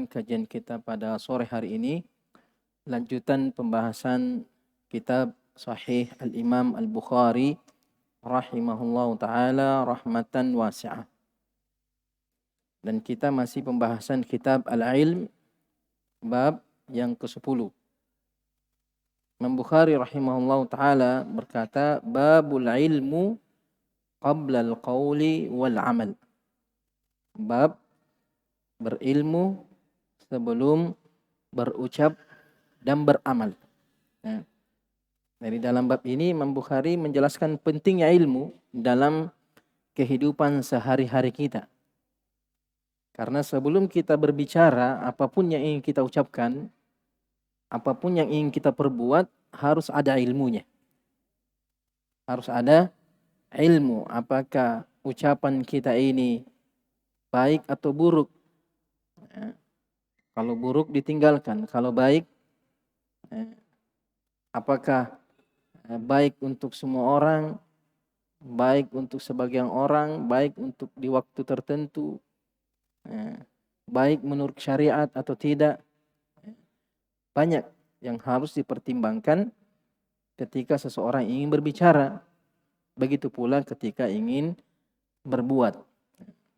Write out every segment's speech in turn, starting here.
Kajian kita pada sore hari ini, lanjutan pembahasan kitab Sahih Al-Imam Al-Bukhari rahimahullahu ta'ala rahmatan wasi'ah. Dan kita masih pembahasan kitab Al-Ilm bab yang ke-10. Imam Bukhari rahimahullahu ta'ala berkata, babul ilmu qabla al-qawli wal amal. Bab berilmu sebelum berucap dan beramal. Nah, dari dalam bab ini Imam Bukhari menjelaskan pentingnya ilmu dalam kehidupan sehari-hari kita. Karena sebelum kita berbicara, apapun yang ingin kita ucapkan, apapun yang ingin kita perbuat, harus ada ilmunya. Harus ada ilmu. Apakah ucapan kita ini baik atau buruk? Kalau buruk ditinggalkan, kalau baik, apakah baik untuk semua orang, baik untuk sebagian orang, baik untuk di waktu tertentu, baik menurut syariat atau tidak. Banyak yang harus dipertimbangkan ketika seseorang ingin berbicara. Begitu pula ketika ingin berbuat.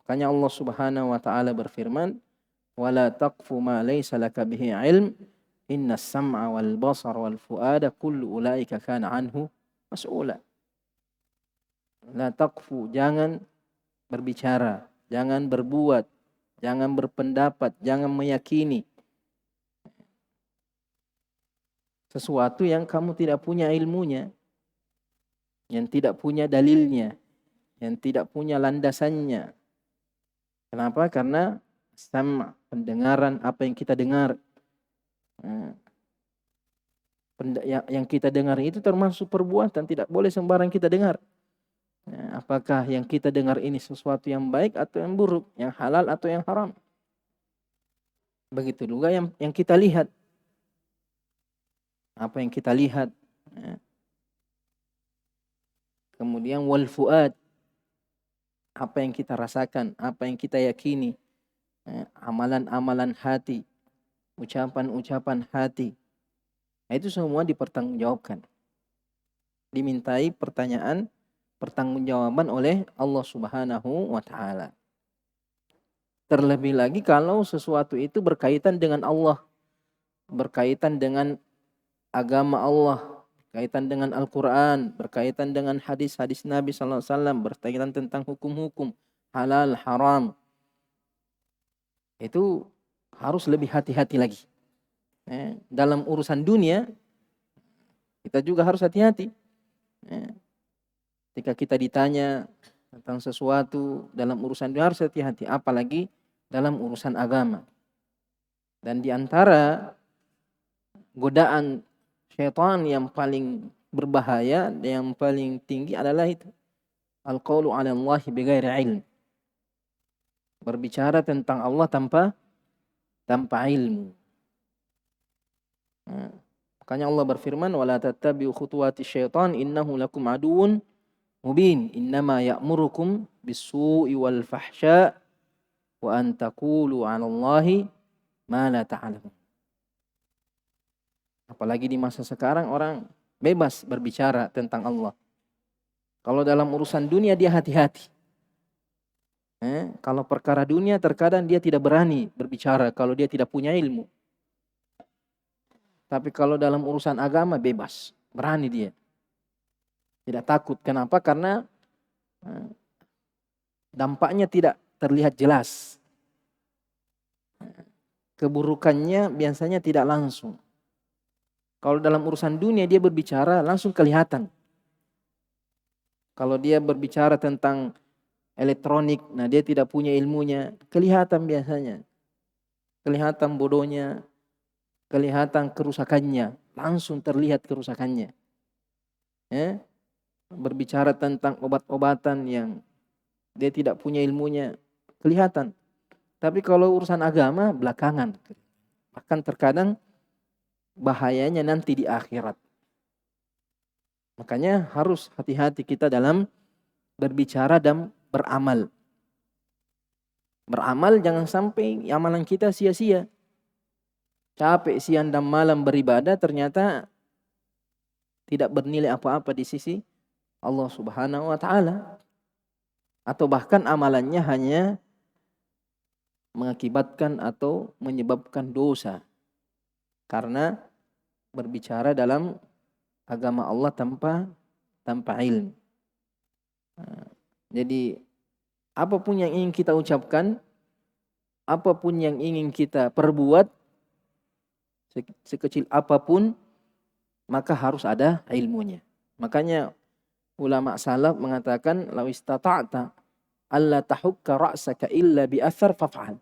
Makanya Allah Subhanahu wa taala berfirman, wala taqfu ma laysa laka bihi ilm innas sam'a wal basar wal fuada kullu ulaika kana anhu mas'ula. La taqfu, jangan berbicara, jangan berbuat, jangan berpendapat, jangan meyakini sesuatu yang kamu tidak punya ilmunya, yang tidak punya dalilnya, yang tidak punya landasannya. Kenapa? Karena sama pendengaran, apa yang kita dengar, yang kita dengar itu termasuk perbuatan, tidak boleh sembarang kita dengar. Apakah yang kita dengar ini sesuatu yang baik atau yang buruk, yang halal atau yang haram. Begitu juga yang kita lihat. Apa yang kita lihat. Kemudian wal fuad, apa yang kita rasakan, apa yang kita yakini. Amalan-amalan hati, ucapan-ucapan hati. Nah, itu semua dipertanggungjawabkan. Dimintai pertanggungjawaban oleh Allah Subhanahu wa taala. Terlebih lagi kalau sesuatu itu berkaitan dengan Allah, berkaitan dengan agama Allah, berkaitan dengan Al-Qur'an, berkaitan dengan hadis-hadis Nabi sallallahu alaihi wasallam, berkaitan tentang hukum-hukum halal, haram. Itu harus lebih hati-hati lagi. Dalam urusan dunia, kita juga harus hati-hati. Ketika kita ditanya tentang sesuatu dalam urusan dunia, harus hati-hati. Apalagi dalam urusan agama. Dan di antara godaan syaitan yang paling berbahaya, yang paling tinggi adalah itu. Al-qawlu 'ala Allahi bighairi ilm. Berbicara tentang Allah tanpa ilmu. Makanya Allah berfirman, wala tattabi'u khutuwati syaitan innahu lakum aduwwun mubin. Innama ya'murukum bis-su'i wal fahsya wa an taqulu 'ala Allahi ma la ta'lamun. Apalagi di masa sekarang orang bebas berbicara tentang Allah. Kalau dalam urusan dunia dia hati-hati. Kalau perkara dunia terkadang dia tidak berani berbicara kalau dia tidak punya ilmu. Tapi kalau dalam urusan agama bebas, berani dia. Tidak takut. Kenapa? Karena dampaknya tidak terlihat jelas. Keburukannya biasanya tidak langsung. Kalau dalam urusan dunia dia berbicara langsung kelihatan. Kalau dia berbicara tentang elektronik, nah dia tidak punya ilmunya, kelihatan biasanya. Kelihatan bodohnya, kelihatan kerusakannya, langsung terlihat kerusakannya. Berbicara tentang obat-obatan yang dia tidak punya ilmunya, kelihatan. Tapi kalau urusan agama, belakangan. Bahkan terkadang bahayanya nanti di akhirat. Makanya harus hati-hati kita dalam berbicara dan beramal. Beramal jangan sampai amalan kita sia-sia. Capek siang dan malam beribadah ternyata tidak bernilai apa-apa di sisi Allah Subhanahu wa taala. Atau bahkan amalannya hanya mengakibatkan atau menyebabkan dosa. Karena berbicara dalam agama Allah tanpa ilmu. Jadi apapun yang ingin kita ucapkan, apapun yang ingin kita perbuat, sekecil apapun, maka harus ada ilmunya. Makanya ulama salaf mengatakan, "Law istata'ta alla tahukka ra'saka illa bi athar faf'al."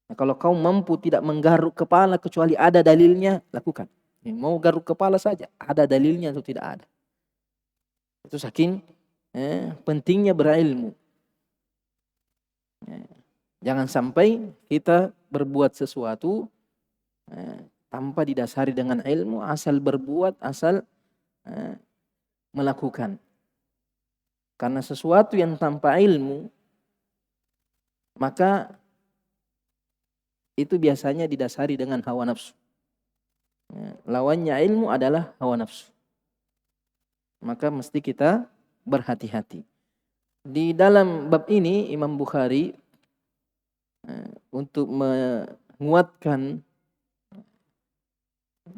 Nah, kalau kau mampu tidak menggaruk kepala kecuali ada dalilnya, lakukan. Mau garuk kepala saja, ada dalilnya atau tidak ada. Itu saking pentingnya berilmu. Jangan sampai kita berbuat sesuatu tanpa didasari dengan ilmu, asal berbuat, asal melakukan. Karena sesuatu yang tanpa ilmu, maka itu biasanya didasari dengan hawa nafsu. Lawannya ilmu adalah hawa nafsu. Maka mesti kita berhati-hati. Di dalam bab ini Imam Bukhari untuk menguatkan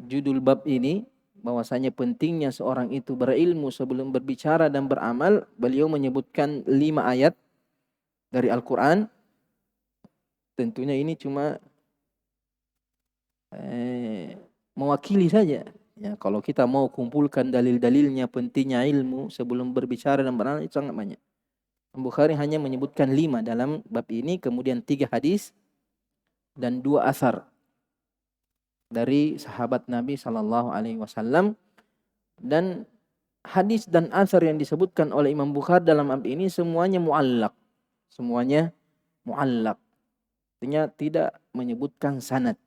judul bab ini, bahwasanya pentingnya seorang itu berilmu sebelum berbicara dan beramal, beliau menyebutkan 5 ayat dari Al-Quran. Tentunya ini cuma mewakili saja. Ya, kalau kita mau kumpulkan dalil-dalilnya pentingnya ilmu sebelum berbicara dan beramal, itu sangat banyak. Bukhari hanya menyebutkan 5 dalam bab ini, kemudian 3 hadis dan 2 asar dari sahabat Nabi SAW. Dan hadis dan asar yang disebutkan oleh Imam Bukhari dalam bab ini semuanya mu'allaq. Semuanya mu'allaq. Artinya tidak menyebutkan sanad.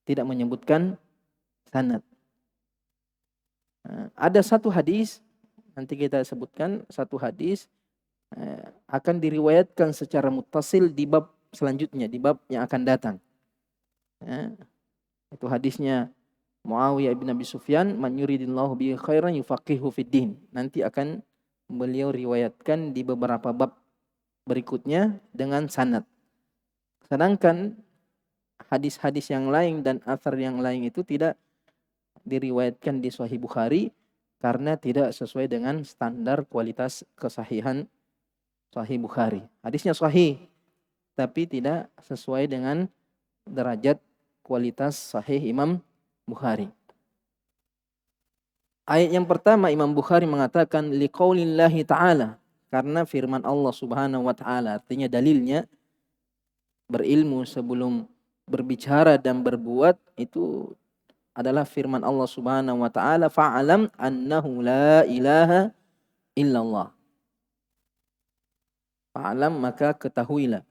Tidak menyebutkan sanad. Ada satu hadis, nanti kita sebutkan satu hadis akan diriwayatkan secara muttasil di bab selanjutnya, di bab yang akan datang. Itu hadisnya Muawiyah bin Abi Sufyan, man yuridillahu bihi khairan yufaqihu fid din. Nanti akan beliau riwayatkan di beberapa bab berikutnya dengan sanad. Sedangkan hadis-hadis yang lain dan athar yang lain itu tidak diriwayatkan di Sahih Bukhari karena tidak sesuai dengan standar kualitas kesahihan Sahih Bukhari. Hadisnya sahih, tapi tidak sesuai dengan derajat kualitas Sahih Imam Bukhari. Ayat yang pertama Imam Bukhari mengatakan liqaulillahi ta'ala, karena firman Allah Subhanahu wa taala, artinya dalilnya berilmu sebelum berbicara dan berbuat itu adalah firman Allah Subhanahu wa taala, fa'alam annahu la ilaha illallah. Fa'alam, maka ketahuilah,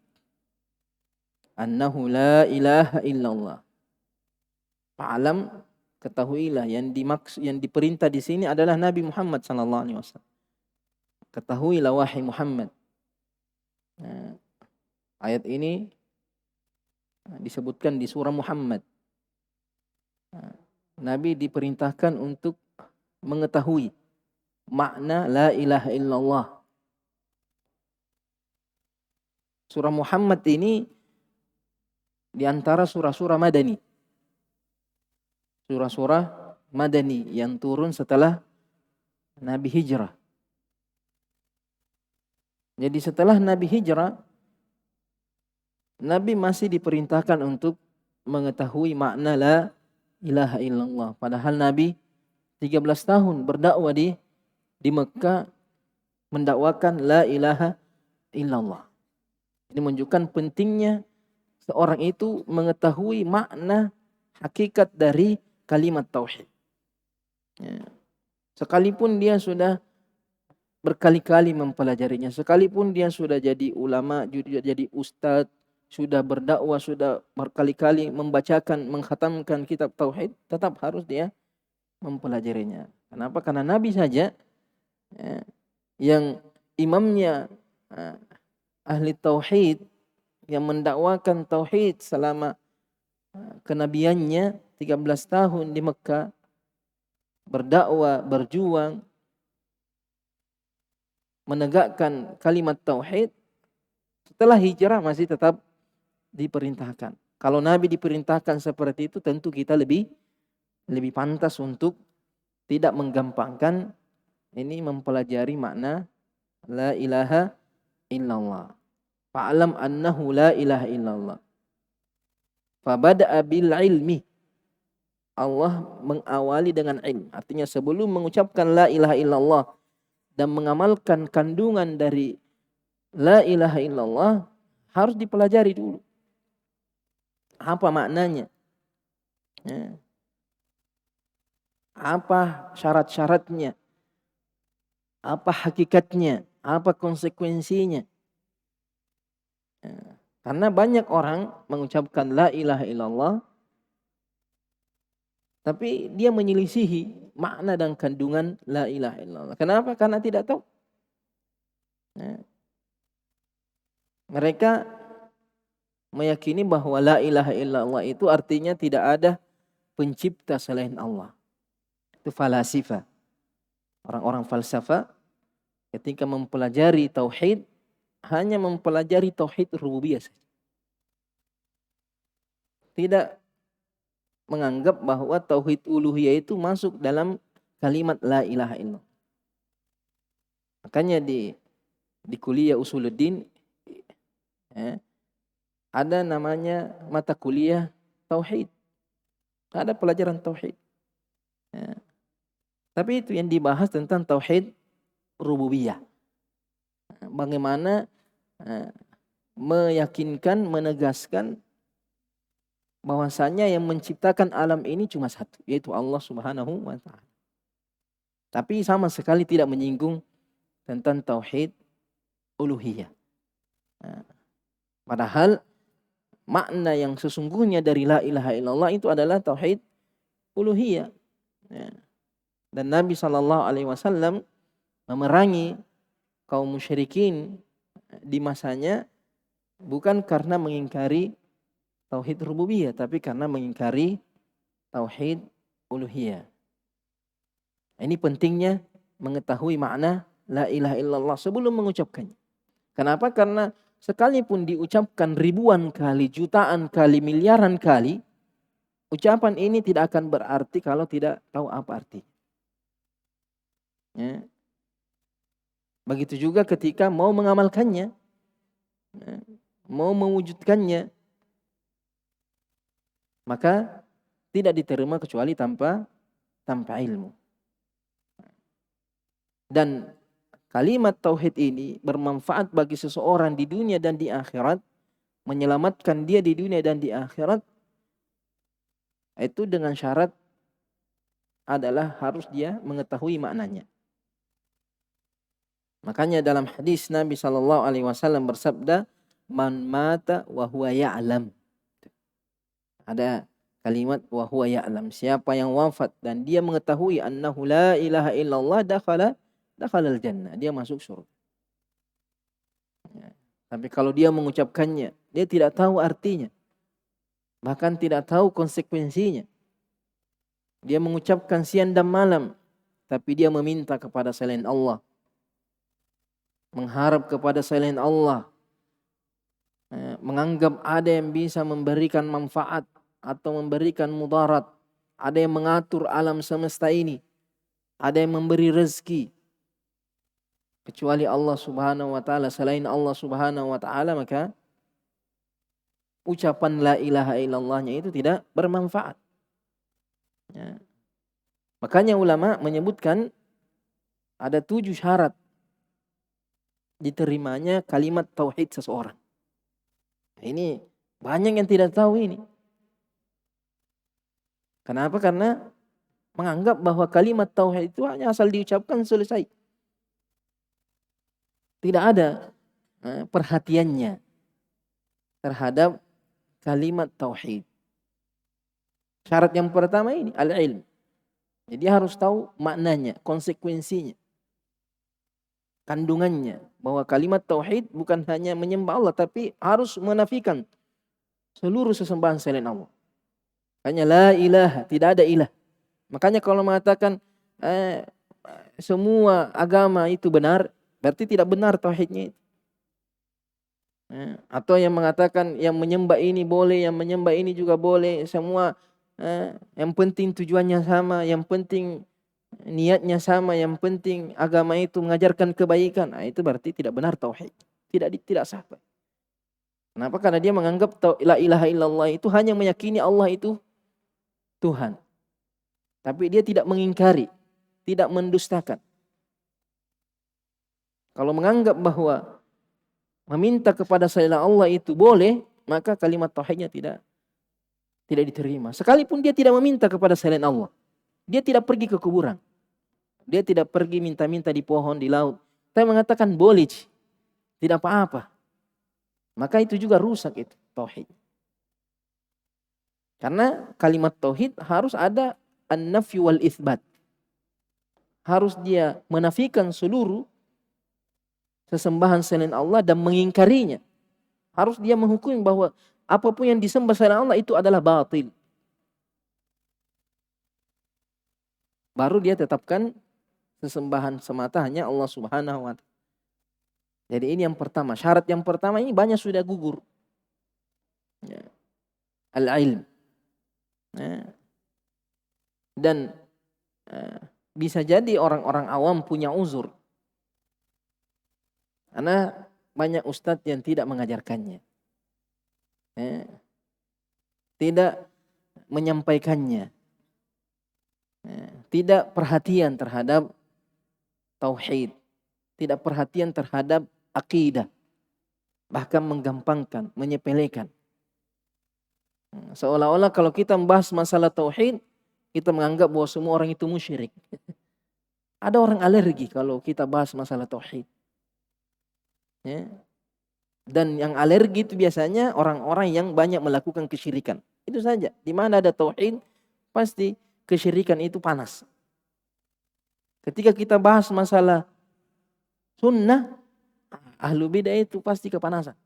annahu la ilaha illallah. Fa'alam, ketahuilah, yang diperintah di sini adalah Nabi Muhammad sallallahu alaihi wasallam. Ketahuilah wahai Muhammad. Ayat ini disebutkan di surah Muhammad. Nabi diperintahkan untuk mengetahui makna la ilaha illallah. Surah Muhammad ini di antara surah-surah Madani. Surah-surah Madani yang turun setelah Nabi hijrah. Jadi setelah Nabi hijrah, Nabi masih diperintahkan untuk mengetahui makna la ilaha illallah. Padahal Nabi 13 tahun berdakwah di Mekah mendakwakan la ilaha illallah. Ini menunjukkan pentingnya seorang itu mengetahui makna hakikat dari kalimat tauhid. Sekalipun dia sudah berkali-kali mempelajarinya, sekalipun dia sudah jadi ulama, sudah jadi ustadz, sudah berdakwah, sudah berkali-kali membacakan, mengkhatamkan kitab tauhid, tetap harus dia mempelajarinya. Kenapa? Karena Nabi saja yang imamnya ahli tauhid yang mendakwakan tauhid selama kenabiannya 13 tahun di Mekah, berdakwah, berjuang, menegakkan kalimat tauhid, setelah hijrah masih tetap diperintahkan. Kalau Nabi diperintahkan seperti itu, tentu kita lebih pantas untuk tidak menggampangkan ini mempelajari makna la ilaha illallah. Fa'lam annahu la ilaha illallah. Fabada'a bil ilmi. Allah mengawali dengan ilmu. Artinya sebelum mengucapkan la ilaha illallah dan mengamalkan kandungan dari la ilaha illallah, harus dipelajari dulu. Apa maknanya? Ya. Apa syarat-syaratnya? Apa hakikatnya? Apa konsekuensinya? Ya. Karena banyak orang mengucapkan la ilaha illallah, tapi dia menyelisihi makna dan kandungan la ilaha illallah. Kenapa? Karena tidak tahu. Ya. Mereka meyakini bahwa la ilaha illallah itu artinya tidak ada pencipta selain Allah. Itu falasifah. Orang-orang falsafah ketika mempelajari tauhid hanya mempelajari tauhid rububiyah saja. Tidak menganggap bahwa tauhid uluhiyah itu masuk dalam kalimat la ilaha illallah. Makanya di kuliah usuluddin ada namanya mata kuliah tauhid. Ada pelajaran tauhid. Tapi itu yang dibahas tentang tauhid rububiyah. Bagaimana meyakinkan, menegaskan bahwasanya yang menciptakan alam ini cuma satu, yaitu Allah Subhanahu wa taala. Tapi sama sekali tidak menyinggung tentang tauhid uluhiyah. Padahal makna yang sesungguhnya dari la ilaha illallah itu adalah tauhid uluhiyah. Dan Nabi SAW memerangi kaum musyrikin di masanya bukan karena mengingkari tauhid rububiyah, tapi karena mengingkari tauhid uluhiyah. Ini pentingnya mengetahui makna la ilaha illallah sebelum mengucapkannya. Kenapa? Karena sekalipun diucapkan ribuan kali, jutaan kali, miliaran kali, ucapan ini tidak akan berarti kalau tidak tahu apa artinya. Ya. Begitu juga ketika mau mengamalkannya, mau mewujudkannya, maka tidak diterima kecuali tanpa ilmu. Dan kalimat tauhid ini bermanfaat bagi seseorang di dunia dan di akhirat, menyelamatkan dia di dunia dan di akhirat, itu dengan syarat adalah harus dia mengetahui maknanya. Makanya dalam hadis Nabi SAW bersabda, man mata wa huwa ya'lam. Ada kalimat wa huwa ya'lam. Siapa yang wafat dan dia mengetahui annahu la ilaha illallah dakhala al-jannah. Dia masuk surga. Ya. Tapi kalau dia mengucapkannya, dia tidak tahu artinya. Bahkan tidak tahu konsekuensinya. Dia mengucapkan siang dan malam, tapi dia meminta kepada selain Allah, mengharap kepada selain Allah, menganggap ada yang bisa memberikan manfaat atau memberikan mudarat, ada yang mengatur alam semesta ini, ada yang memberi rezeki kecuali Allah Subhanahu wa taala, selain Allah Subhanahu wa taala, maka ucapan la ilaha illallahnya itu tidak bermanfaat. Ya. Makanya ulama menyebutkan ada 7 syarat diterimanya kalimat tauhid seseorang. Ini banyak yang tidak tahu ini. Kenapa? Karena menganggap bahwa kalimat tauhid itu hanya asal diucapkan selesai. Tidak ada perhatiannya terhadap kalimat tauhid. Syarat yang pertama ini al-ilm. Jadi harus tahu maknanya, konsekuensinya, kandungannya, bahwa kalimat tauhid bukan hanya menyembah Allah, tapi harus menafikan seluruh sesembahan selain Allah. Hanya la ilaha, tidak ada ilah. Makanya kalau mengatakan semua agama itu benar, berarti tidak benar tauhidnya. Atau yang mengatakan yang menyembah ini boleh, yang menyembah ini juga boleh, semua yang penting tujuannya sama, yang penting niatnya sama, yang penting agama itu mengajarkan kebaikan. Nah, itu berarti tidak benar tauhid. Tidak sah. Kenapa? Karena dia menganggap la ilaha illallah itu hanya meyakini Allah itu Tuhan. Tapi dia tidak mengingkari, tidak mendustakan. Kalau menganggap bahwa meminta kepada selain Allah itu boleh, maka kalimat tauhidnya tidak diterima. Sekalipun dia tidak meminta kepada selain Allah. Dia tidak pergi ke kuburan. Dia tidak pergi minta-minta di pohon, di laut. Tapi mengatakan boleh, tidak apa-apa. Maka itu juga rusak itu tauhid. Karena kalimat tauhid harus ada an-nafy wal itsbat. Harus dia menafikan seluruh sesembahan selain Allah dan mengingkarinya. Harus dia menghukumi bahwa apapun yang disembah selain Allah itu adalah batil. Baru dia tetapkan sesembahan semata hanya Allah Subhanahu wa ta'ala. Jadi ini yang pertama. Syarat yang pertama ini banyak sudah gugur. Ya. Al-ilm. Ya. Dan bisa jadi orang-orang awam punya uzur. Karena banyak ustadz yang tidak mengajarkannya. Ya. Tidak menyampaikannya. Ya. Tidak perhatian terhadap tauhid. Tidak perhatian terhadap akidah. Bahkan menggampangkan, menyepelekan. Seolah-olah kalau kita membahas masalah tauhid, kita menganggap bahwa semua orang itu musyrik. Ada orang alergi kalau kita bahas masalah tauhid. Ya. Dan yang alergi itu biasanya orang-orang yang banyak melakukan kesyirikan. Itu saja. Di mana ada tauhid, pasti kesyirikan itu panas. Ketika kita bahas masalah sunnah, ahlu bidah itu pasti kepanasan.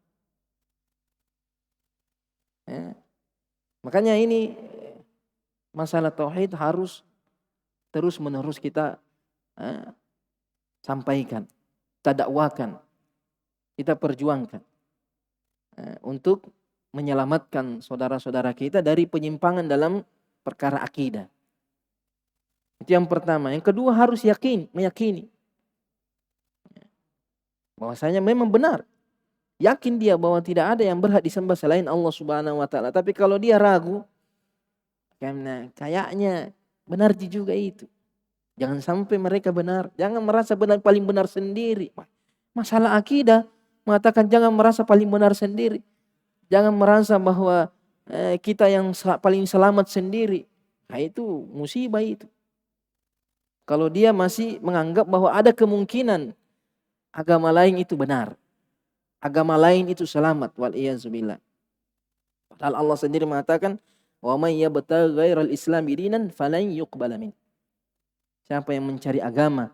Ya. Makanya ini masalah tauhid harus terus menerus kita sampaikan, kita dakwakan, kita perjuangkan untuk menyelamatkan saudara-saudara kita dari penyimpangan dalam perkara akidah. Itu yang pertama. Yang kedua harus meyakini bahwasanya memang benar. Yakin dia bahwa tidak ada yang berhak disembah selain Allah Subhanahu wa ta'ala. Tapi kalau dia ragu, karena kayaknya benar juga itu. Jangan sampai mereka benar. Jangan merasa paling benar sendiri. Masalah akidah mengatakan jangan merasa paling benar sendiri. Jangan merasa bahwa kita yang paling selamat sendiri. Nah itu musibah itu. Kalau dia masih menganggap bahwa ada kemungkinan agama lain itu benar. Agama lain itu selamat. Wal'iyazubillah. Padahal Allah sendiri mengatakan, wa may yabtaghi ghairal islami dinan falan yuqbala min. Siapa yang mencari agama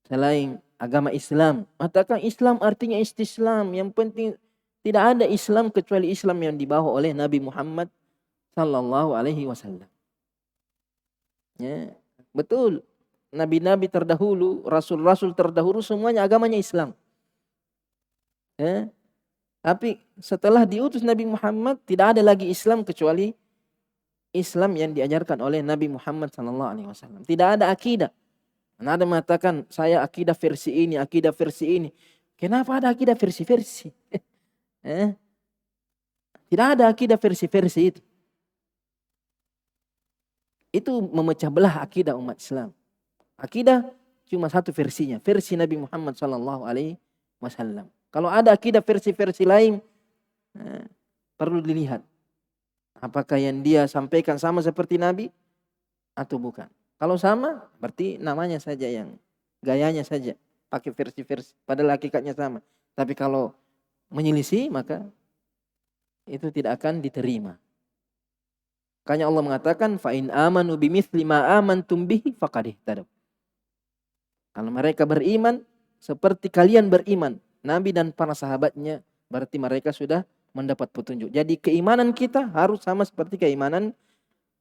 selain agama Islam, mengatakan Islam artinya istislam. Yang penting tidak ada Islam kecuali Islam yang dibawa oleh Nabi Muhammad sallallahu alaihi wasallam. Ya, betul. Nabi-nabi terdahulu, rasul-rasul terdahulu semuanya agamanya Islam. Ya. Tapi setelah diutus Nabi Muhammad tidak ada lagi Islam kecuali Islam yang diajarkan oleh Nabi Muhammad SAW. Tidak ada akidah. Nah, ada mengatakan saya akidah versi ini, akidah versi ini. Kenapa ada akidah versi-versi? Tidak ada akidah versi-versi itu. Itu memecah belah akidah umat Islam. Akidah cuma satu versinya, versi Nabi Muhammad SAW. Kalau ada akidah versi-versi lain, perlu dilihat. Apakah yang dia sampaikan sama seperti Nabi atau bukan. Kalau sama, berarti namanya saja yang gayanya saja. Pakai versi-versi, padahal hakikatnya sama. Tapi kalau menyelisih, maka itu tidak akan diterima. Makanya Allah mengatakan, فَإِنْ آمَنُوا بِمِثْلِ مَا آمَنْتُمْ بِهِ فَقَدْ اهْتَدَوْا. Kalau mereka beriman seperti kalian beriman. Nabi dan para sahabatnya berarti mereka sudah mendapat petunjuk. Jadi keimanan kita harus sama seperti keimanan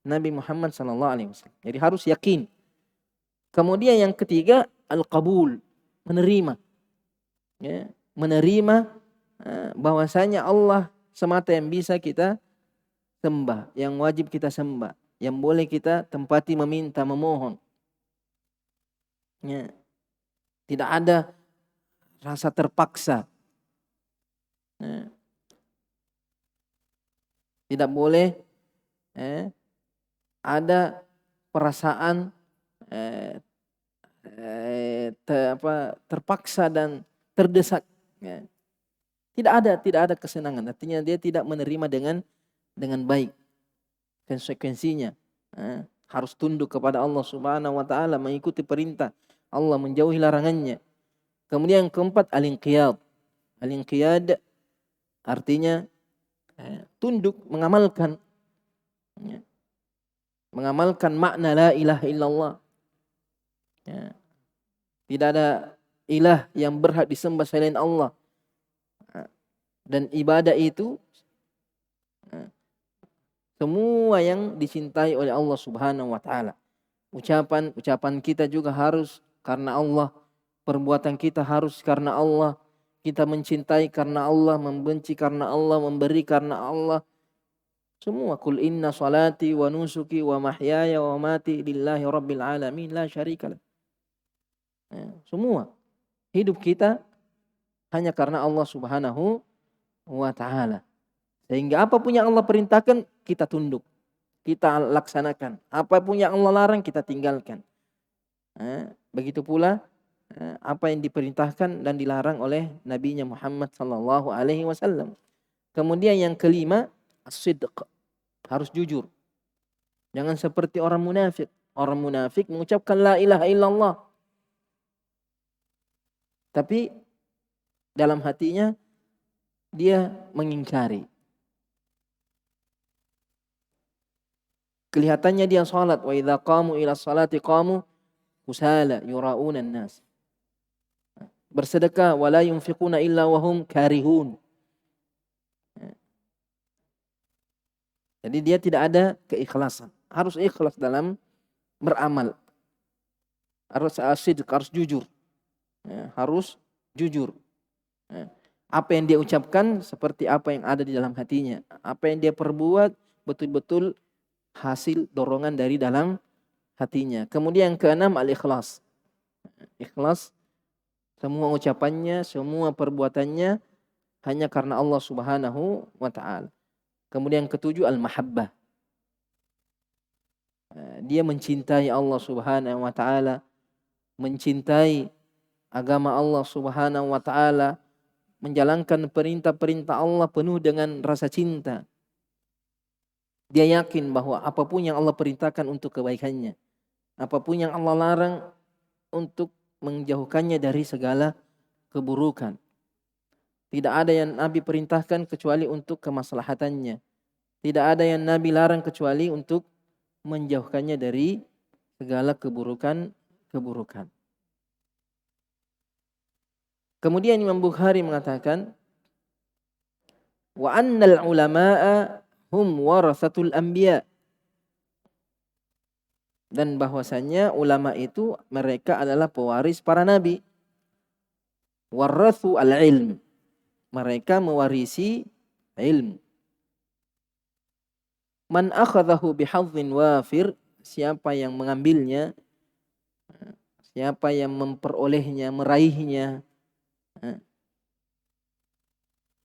Nabi Muhammad SAW. Jadi harus yakin. Kemudian yang ketiga, al-qabul, menerima. Ya, menerima bahwasanya Allah semata yang bisa kita sembah, yang wajib kita sembah, yang boleh kita tempati meminta, memohon. Ya, tidak ada rasa terpaksa. Ya, tidak boleh ada perasaan terpaksa dan terdesak. Ya. Tidak ada kesenangan. Artinya dia tidak menerima dengan baik. Konsekuensinya harus tunduk kepada Allah Subhanahu wa taala, mengikuti perintah Allah, menjauhi larangannya. Kemudian yang keempat, al-inqiyad. Al-inqiyad artinya tunduk, mengamalkan makna la ilaha illallah. Ya. Tidak ada ilah yang berhak disembah selain Allah. Dan ibadah itu semua yang dicintai oleh Allah Subhanahu wa taala. Ucapan kita juga harus karena Allah, perbuatan kita harus karena Allah, kita mencintai karena Allah, membenci karena Allah, memberi karena Allah. Semua qul inna salati wa nusuki wa mahyaya wa mati lillahi rabbil alamin la syarikalah. Semua hidup kita hanya karena Allah Subhanahu wa taala. Sehingga apapun yang Allah perintahkan kita tunduk, kita laksanakan. Apapun yang Allah larang kita tinggalkan. Begitu pula apa yang diperintahkan dan dilarang oleh Nabi Muhammad sallallahu alaihi wasallam. Kemudian yang kelima, as-sidq. Harus jujur. Jangan seperti orang munafik. Orang munafik mengucapkan la ilaha illallah, tapi dalam hatinya dia mengingkari. Kelihatannya dia salat, wa idza qamu ila salati qamu kusala yura'una an-nas. Bersedekah, wala yunfiquna illa wahum karihun. Jadi dia tidak ada keikhlasan. Harus ikhlas dalam beramal. Harus asid, harus jujur. Harus jujur. Apa yang dia ucapkan seperti apa yang ada di dalam hatinya. Apa yang dia perbuat betul-betul hasil dorongan dari dalam hatinya. Kemudian yang keenam, al-ikhlas. Ikhlas, semua ucapannya, semua perbuatannya hanya karena Allah Subhanahu wa taala. Kemudian yang ketujuh, al-mahabbah. Dia mencintai Allah Subhanahu wa taala, mencintai agama Allah Subhanahu wa taala, menjalankan perintah-perintah Allah penuh dengan rasa cinta. Dia yakin bahwa apapun yang Allah perintahkan untuk kebaikannya, apapun yang Allah larang untuk menjauhkannya dari segala keburukan. Tidak ada yang Nabi perintahkan kecuali untuk kemaslahatannya. Tidak ada yang Nabi larang kecuali untuk menjauhkannya dari segala keburukan. Kemudian Imam Bukhari mengatakan, wa annal ulama'a hum warasatul anbiya. Dan bahwasanya ulama itu mereka adalah pewaris para nabi. Warathu al-ilm. Mereka mewarisi ilmu. Man akhadahu bihadzin wafir. Siapa yang mengambilnya, siapa yang memperolehnya, meraihnya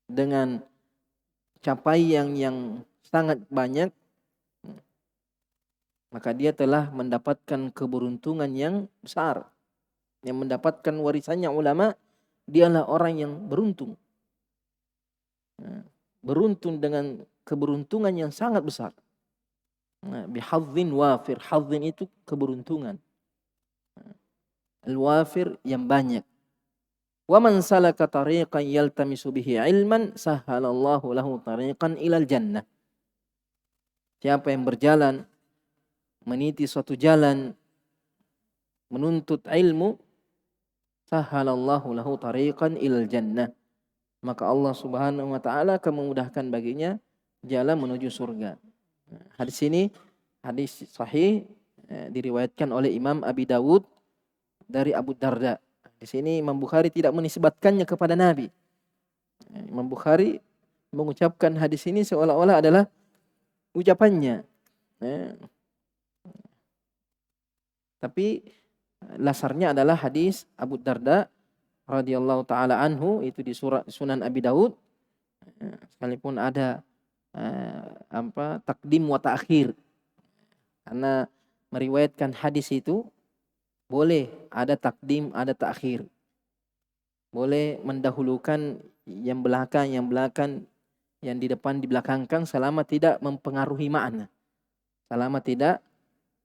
dengan capaian yang sangat banyak, maka dia telah mendapatkan keberuntungan yang besar. Yang mendapatkan warisannya ulama, dialah orang yang beruntung. Beruntung dengan keberuntungan yang sangat besar. Bihadzin wafir. Hadzin itu keberuntungan. Al-wafir yang banyak. Wa man salaka tariqan yaltamisu bihi ilman sahhalallahu lahu tariqan ilal jannah. Siapa yang berjalan meniti suatu jalan menuntut ilmu, sahhalallahu lahu tariqan ilal jannah. Maka Allah Subhanahu wa taala akan memudahkan baginya jalan menuju surga. Hadis ini hadis sahih, diriwayatkan oleh Imam Abi Dawud dari Abu Darda. Di sini Imam Bukhari tidak menisbatkannya kepada Nabi. Imam Bukhari mengucapkan hadis ini seolah-olah adalah ucapannya. Tapi lasarnya adalah hadis Abu Darda radhiyallahu taala anhu, itu di Sunan Abi Daud. Sekalipun ada takdim wa ta'khir. Karena meriwayatkan hadis itu boleh ada takdim, ada ta'khir. Boleh mendahulukan yang belakang, yang di depan dibelakangkan selama tidak mempengaruhi makna. Selama tidak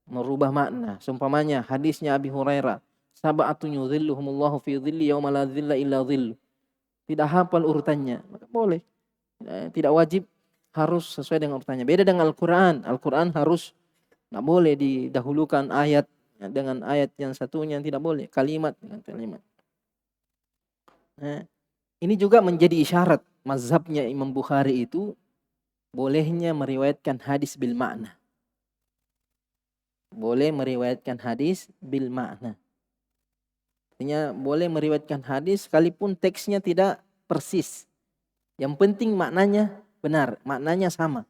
merubah makna. Seumpamanya hadisnya Abi Hurairah, sab'atun yudhilluhumullahu fi dhilli yauma la dhilla illa dhillu. Tidak hafal urutannya, maka boleh. Tidak wajib harus sesuai dengan urutannya. Beda dengan Al-Quran. Al-Quran harus, tidak boleh didahulukan ayat dengan ayat yang satunya, tidak boleh. Kalimat dengan kalimat. Ini juga menjadi isyarat mazhabnya Imam Bukhari itu bolehnya meriwayatkan hadis bil makna. Boleh meriwayatkan hadis bil makna. Artinya boleh meriwayatkan hadis sekalipun teksnya tidak persis. Yang penting maknanya benar, maknanya sama.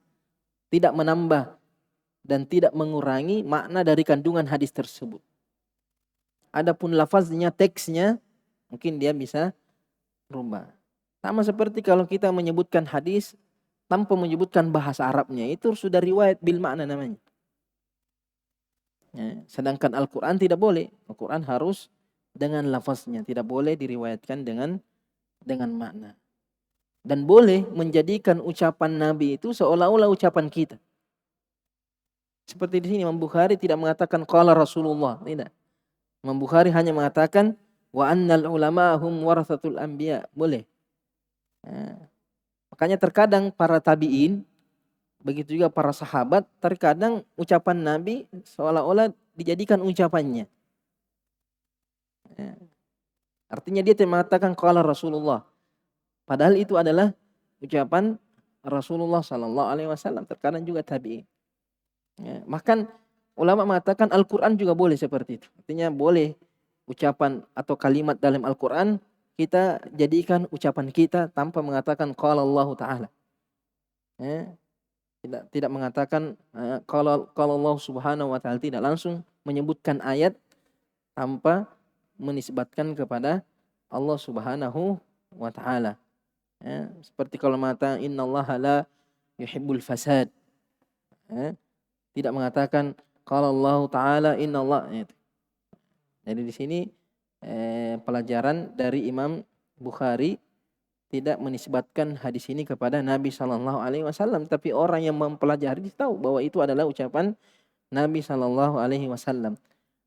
Tidak menambah dan tidak mengurangi makna dari kandungan hadis tersebut. Adapun lafaznya, teksnya, mungkin dia bisa berubah. Sama seperti kalau kita menyebutkan hadis tanpa menyebutkan bahasa Arabnya, itu sudah riwayat bil makna namanya. Sedangkan Al-Quran tidak boleh. Al-Quran harus dengan lafaznya, tidak boleh diriwayatkan dengan makna. Dan boleh menjadikan ucapan Nabi itu seolah-olah ucapan kita. Seperti di sini Imam Bukhari tidak mengatakan qala Rasulullah, tidak. Imam Bukhari hanya mengatakan wa annal ulama hum warathatul anbiya, boleh. Makanya terkadang para tabi'in, begitu juga para sahabat, terkadang ucapan Nabi seolah-olah dijadikan ucapannya. Artinya dia tidak mengatakan qala Rasulullah, padahal itu adalah ucapan Rasulullah sallallahu alaihi wasallam. Terkadang juga tabi'in. Bahkan ulama mengatakan Al-Quran juga boleh seperti itu. Artinya boleh ucapan atau kalimat dalam Al-Quran kita jadikan ucapan kita tanpa mengatakan qala Allah Ta'ala. Tidak mengatakan qala Allah Subhanahu wa Ta'ala, tidak langsung menyebutkan ayat tanpa menisbatkan kepada Allah Subhanahu wa Ta'ala. Seperti kalau mengatakan innallaha la yuhibbul fasad. Tidak mengatakan qala Allah Ta'ala innallah. Jadi di sini pelajaran dari Imam Bukhari tidak menisbatkan hadis ini kepada Nabi sallallahu alaihi wasallam, tapi orang yang mempelajari tahu bahwa itu adalah ucapan Nabi sallallahu alaihi wasallam.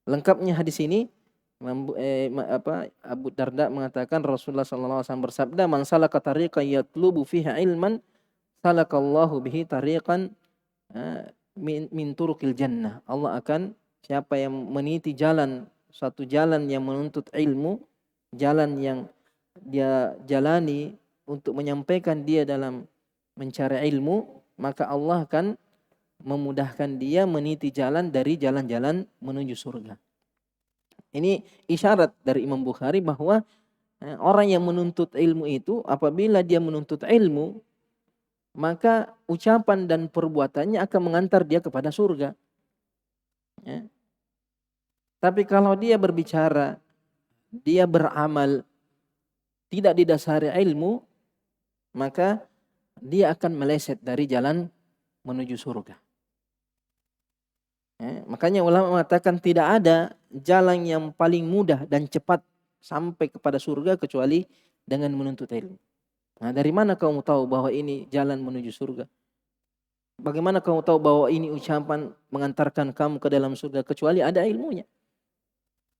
Lengkapnya hadis ini Abu Darda mengatakan Rasulullah sallallahu alaihi wasallam bersabda, "Man salaka tariqan yatlubu fiha ilman, salakallahu bihi tariqan min turuqil jannah." Allah akan, siapa yang meniti jalan, suatu jalan yang menuntut ilmu, jalan yang dia jalani untuk menyampaikan dia dalam mencari ilmu, maka Allah akan memudahkan dia meniti jalan dari jalan-jalan menuju surga. Ini isyarat dari Imam Bukhari bahwa orang yang menuntut ilmu itu, apabila dia menuntut ilmu, maka ucapan dan perbuatannya akan mengantar dia kepada surga. Tapi kalau dia berbicara, dia beramal, tidak didasari ilmu, maka dia akan meleset dari jalan menuju surga. Makanya ulama mengatakan tidak ada jalan yang paling mudah dan cepat sampai kepada surga kecuali dengan menuntut ilmu. Nah, dari mana kamu tahu bahwa ini jalan menuju surga? Bagaimana kamu tahu bahwa ini ucapan mengantarkan kamu ke dalam surga? Kecuali ada ilmunya.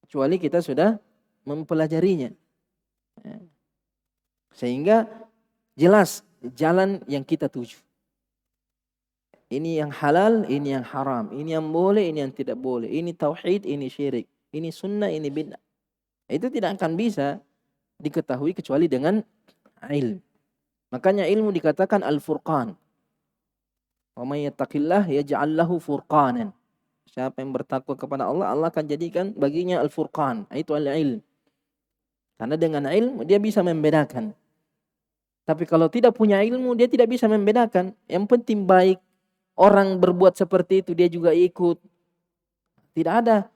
Kecuali kita sudah mempelajarinya. Sehingga jelas jalan yang kita tuju. Ini yang halal, ini yang haram. Ini yang boleh, ini yang tidak boleh. Ini tauhid, ini syirik. Ini sunnah, ini bid'ah. Itu tidak akan bisa diketahui kecuali dengan ilmu. Makanya ilmu dikatakan al-furqan. Wa may yattaqillah yaj'al lahu furqanan. Siapa yang bertakwa kepada Allah, Allah akan jadikan baginya al-furqan. Itu al-ilm. Karena dengan ilmu dia bisa membedakan. Tapi kalau tidak punya ilmu dia tidak bisa membedakan. Yang penting baik orang berbuat seperti itu dia juga ikut. Tidak ada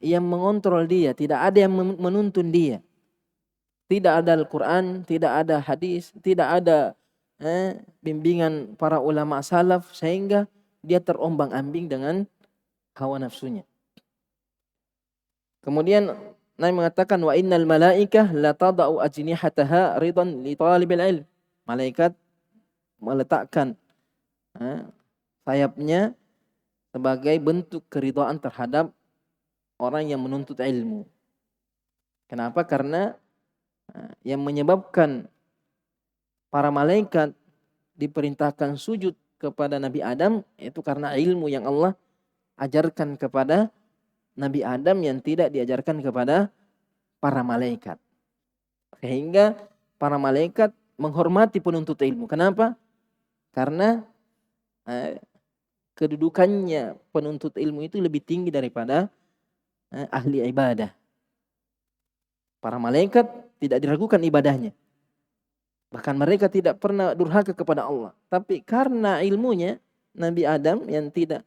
yang mengontrol dia, tidak ada yang menuntun dia. Tidak ada Al-Quran, tidak ada hadis, tidak ada bimbingan para ulama salaf sehingga dia terombang-ambing dengan hawa nafsunya. Kemudian Nabi mengatakan wa innal malaikah la tada'u ajnihataha ridan li talibil ilm. Malaikat meletakkan sayapnya sebagai bentuk keridhaan terhadap orang yang menuntut ilmu. Kenapa? Karena yang menyebabkan para malaikat diperintahkan sujud kepada Nabi Adam itu karena ilmu yang Allah ajarkan kepada Nabi Adam yang tidak diajarkan kepada para malaikat. Sehingga para malaikat menghormati penuntut ilmu. Kenapa? Karena kedudukannya penuntut ilmu itu lebih tinggi daripada ahli ibadah. Para malaikat tidak diragukan ibadahnya. Bahkan mereka tidak pernah durhaka kepada Allah. Tapi karena ilmunya Nabi Adam yang tidak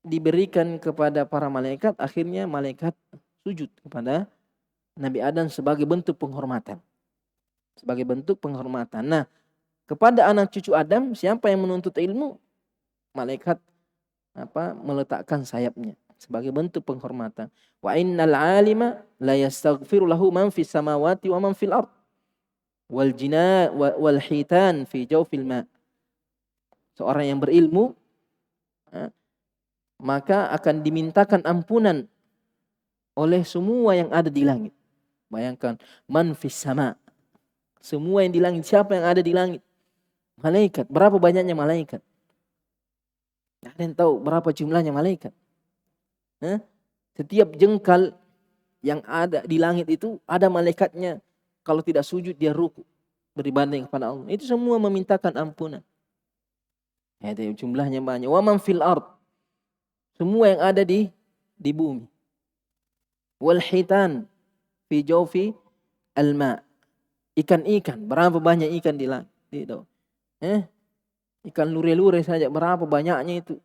diberikan kepada para malaikat, akhirnya malaikat sujud kepada Nabi Adam sebagai bentuk penghormatan. Sebagai bentuk penghormatan. Nah, kepada anak cucu Adam, siapa yang menuntut ilmu? Malaikat meletakkan sayapnya sebagai bentuk penghormatan. Wa innal 'alima la yastaghfiru lahu man fis samawati wa man fil ard. Wal jina wal hitan fi jawfil ma. Seorang yang berilmu maka akan dimintakan ampunan oleh semua yang ada di langit. Bayangkan, man fis sama. Semua yang di langit, siapa yang ada di langit? Malaikat. Berapa banyaknya malaikat? Ada yang tahu berapa jumlahnya malaikat? Setiap jengkal yang ada di langit itu ada malaikatnya. Kalau tidak sujud dia ruku berbanding kepada Allah. Itu semua memintakan ampunan. Itu jumlahnya banyak. Wa man fil ard. Semua yang ada di bumi. Wal hitan fi jawfi al-ma. Ikan-ikan, berapa banyak ikan di langit? Ikan lure-lure saja berapa banyaknya itu?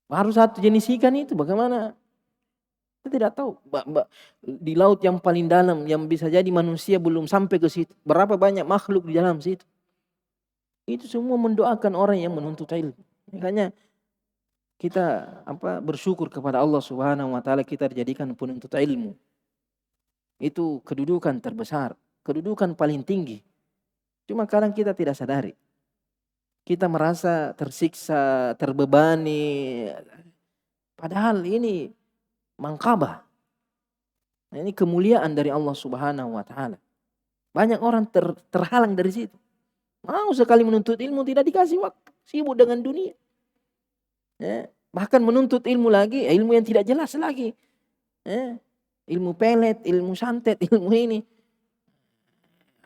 Baru satu jenis ikan itu bagaimana? Kita tidak tahu. Di laut yang paling dalam yang bisa jadi manusia belum sampai ke situ. Berapa banyak makhluk di dalam situ? Itu semua mendoakan orang yang menuntut ilmu. Makanya kita bersyukur kepada Allah Subhanahu wa taala kita dijadikan penuntut ilmu. Itu kedudukan terbesar, kedudukan paling tinggi. Cuma kadang kita tidak sadari. Kita merasa tersiksa, terbebani. Padahal ini mangkabah. Nah, ini kemuliaan dari Allah Subhanahu wa taala. Banyak orang terhalang dari situ. Mau sekali menuntut ilmu tidak dikasih waktu, sibuk dengan dunia. Bahkan menuntut ilmu lagi, ilmu yang tidak jelas lagi. Ilmu pelet, ilmu santet, ilmu ini.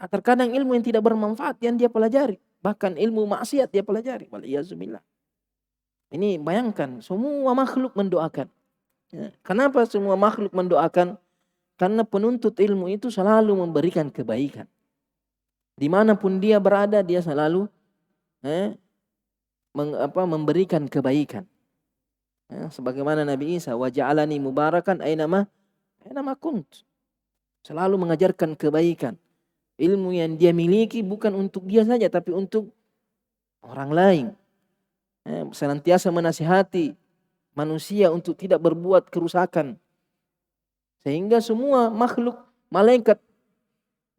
Terkadang ilmu yang tidak bermanfaat yang dia pelajari. Bahkan ilmu maksiat dia pelajari. Waliyazubillah. Ini bayangkan, semua makhluk mendoakan. Kenapa semua makhluk mendoakan? Karena penuntut ilmu itu selalu memberikan kebaikan. Dimanapun dia berada, dia selalu memberikan kebaikan. Sebagaimana Nabi Isa, wa ja'alani mubarakan ainama kunt. Selalu mengajarkan kebaikan. Ilmu yang dia miliki bukan untuk dia saja, tapi untuk orang lain. Senantiasa menasihati manusia untuk tidak berbuat kerusakan. Sehingga semua makhluk, malaikat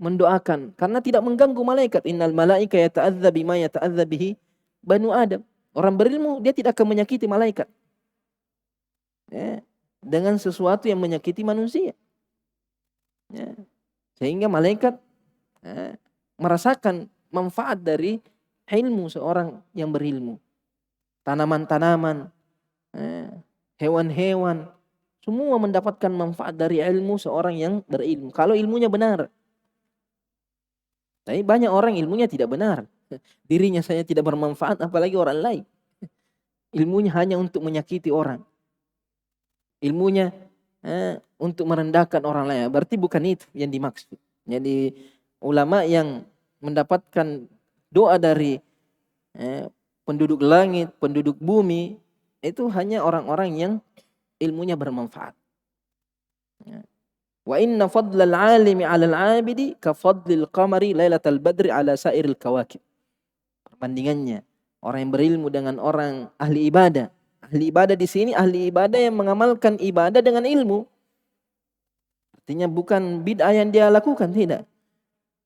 mendoakan. Karena tidak mengganggu malaikat. Innal malaika yata'adza bima yata'adza bihi banu Adam. Orang berilmu, dia tidak akan menyakiti malaikat. Dengan sesuatu yang menyakiti manusia. Sehingga malaikat merasakan manfaat dari ilmu seorang yang berilmu. Tanaman-tanaman, hewan-hewan, Semua mendapatkan manfaat dari ilmu seorang yang berilmu. Kalau ilmunya benar. Tapi banyak orang ilmunya tidak benar. Dirinya saya tidak bermanfaat, apalagi orang lain. Ilmunya hanya untuk menyakiti orang. Ilmunya untuk merendahkan orang lain. Berarti bukan itu yang dimaksud. Jadi ulama yang mendapatkan doa dari penduduk langit, penduduk bumi, itu hanya orang-orang yang ilmunya bermanfaat. Wa inna fadlal alimi 'alal 'abidi ka fadlil qamari lailatal badri 'ala sairil kawakib. Perbandingannya orang yang berilmu dengan orang ahli ibadah. Ahli ibadah di sini ahli ibadah yang mengamalkan ibadah dengan ilmu. Artinya bukan bid'ah yang dia lakukan, tidak.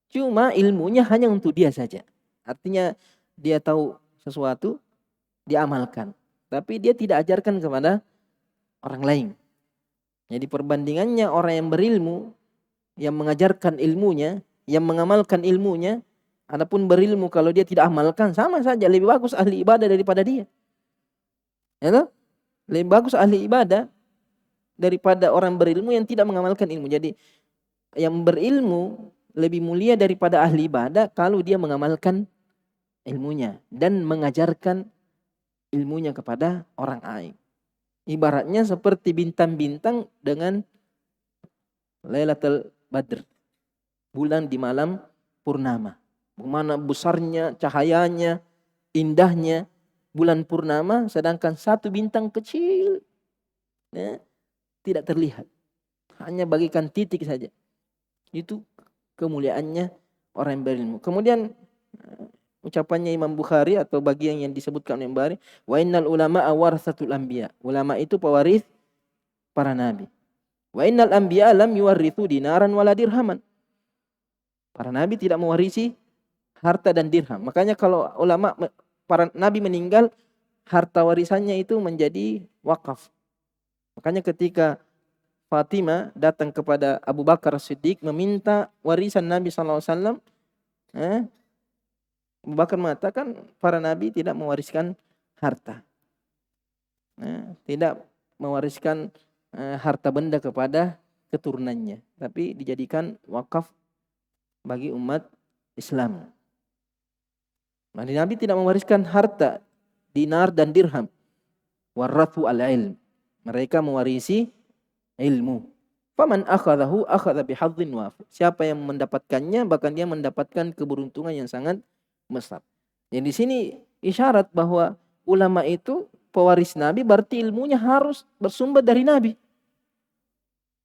Cuma ilmunya hanya untuk dia saja. Artinya dia tahu sesuatu, dia amalkan. Tapi dia tidak ajarkan kepada orang lain. Jadi perbandingannya orang yang berilmu, yang mengajarkan ilmunya, yang mengamalkan ilmunya, adapun berilmu kalau dia tidak amalkan, sama saja, lebih bagus ahli ibadah daripada dia. Ya toh? Lebih bagus ahli ibadah daripada orang berilmu yang tidak mengamalkan ilmu. Jadi yang berilmu lebih mulia daripada ahli ibadah kalau dia mengamalkan ilmunya dan mengajarkan ilmunya kepada orang lain. Ibaratnya seperti bintang-bintang dengan Lailatul Badr, bulan di malam purnama. Bagaimana besarnya, cahayanya, indahnya bulan purnama, sedangkan satu bintang kecil tidak terlihat. Hanya bagikan titik saja. Itu kemuliaannya orang yang berilmu. Kemudian ucapannya Imam Bukhari atau bagian yang disebutkan Imam Bukhari, wa innal ulama'a waratsatul anbiya. Ulama itu pewaris para nabi. Wa innal anbiya lam yuwarithu dinaran wala dirhaman. Para nabi tidak mewarisi harta dan dirham. Makanya kalau ulama, para nabi meninggal, harta warisannya itu menjadi wakaf. Makanya ketika Fatimah datang kepada Abu Bakar Siddiq meminta warisan Nabi SAW, Abu Bakar mengatakan para nabi tidak mewariskan harta. Tidak mewariskan harta benda kepada keturunannya. Tapi dijadikan wakaf bagi umat Islam. Nabi tidak mewariskan harta, dinar dan dirham. Warathu al-ilm. Mereka mewarisi ilmu. Faman akhadahu akhadha bihadzin wafir. Siapa yang mendapatkannya, bahkan dia mendapatkan keberuntungan yang sangat besar. Jadi di sini isyarat bahwa ulama itu pewaris Nabi, berarti ilmunya harus bersumber dari Nabi,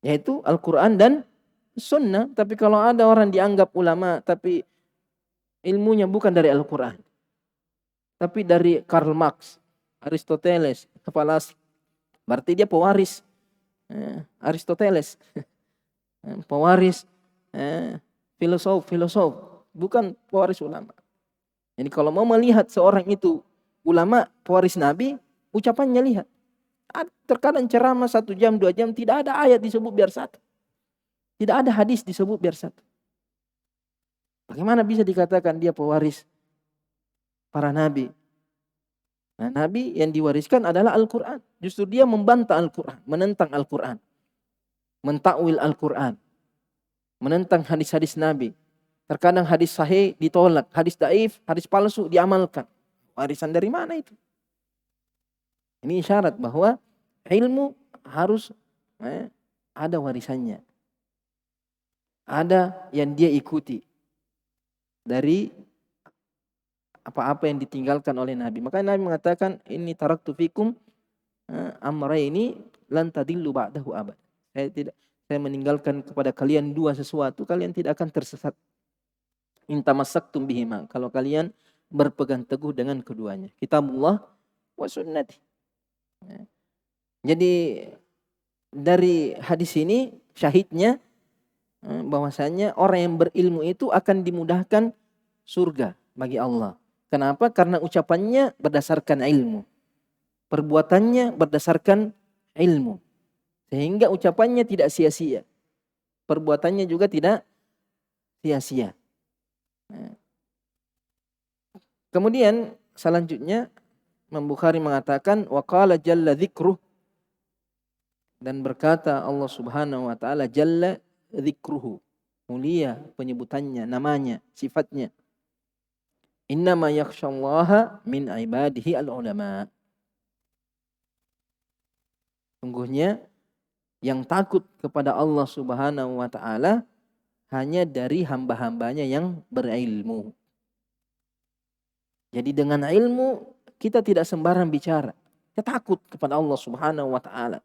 yaitu Al-Quran dan Sunnah. Tapi kalau ada orang dianggap ulama tapi ilmunya bukan dari Al-Quran, tapi dari Karl Marx, Aristoteles, Falas, berarti dia pewaris Aristoteles, pewaris filosof, bukan pewaris ulama. Jadi kalau mau melihat seorang itu ulama pewaris Nabi, ucapannya lihat. Terkadang ceramah 1 jam, 2 jam, tidak ada ayat disebut biar satu. Tidak ada hadis disebut biar satu. Bagaimana bisa dikatakan dia pewaris para nabi? Nah, nabi yang diwariskan adalah Al-Quran. Justru dia membantah Al-Quran, menentang Al-Quran, mentakwil Al-Quran, menentang hadis-hadis Nabi. Terkadang hadis sahih ditolak, hadis dhaif, hadis palsu diamalkan. Warisan dari mana itu? Ini isyarat bahwa ilmu harus ada warisannya. Ada yang dia ikuti dari apa-apa yang ditinggalkan oleh Nabi. Makanya Nabi mengatakan, ini taraktu fikum amrayni lan tadillu ba'dahu abad. Saya meninggalkan kepada kalian 2 sesuatu, kalian tidak akan tersesat. In tamassaktum bihima, kalau kalian berpegang teguh dengan keduanya. Kitabullah wa sunnati. Jadi dari hadis ini syahidnya bahwasanya orang yang berilmu itu akan dimudahkan surga bagi Allah. Kenapa? Karena ucapannya berdasarkan ilmu, perbuatannya berdasarkan ilmu, sehingga ucapannya tidak sia-sia, perbuatannya juga tidak sia-sia. Kemudian selanjutnya Imam Bukhari mengatakan, wa qala jalla dzikruh, Dan berkata Allah Subhanahu wa taala, jalla dzikruhu, mulia penyebutannya, namanya, sifatnya. Innama yakhsyallaha min ibadihi al-ulama. Sungguhnya yang takut kepada Allah Subhanahu wa taala hanya dari hamba-hambanya yang berilmu. Jadi dengan ilmu kita tidak sembarang bicara. Kita takut kepada Allah Subhanahu wa taala.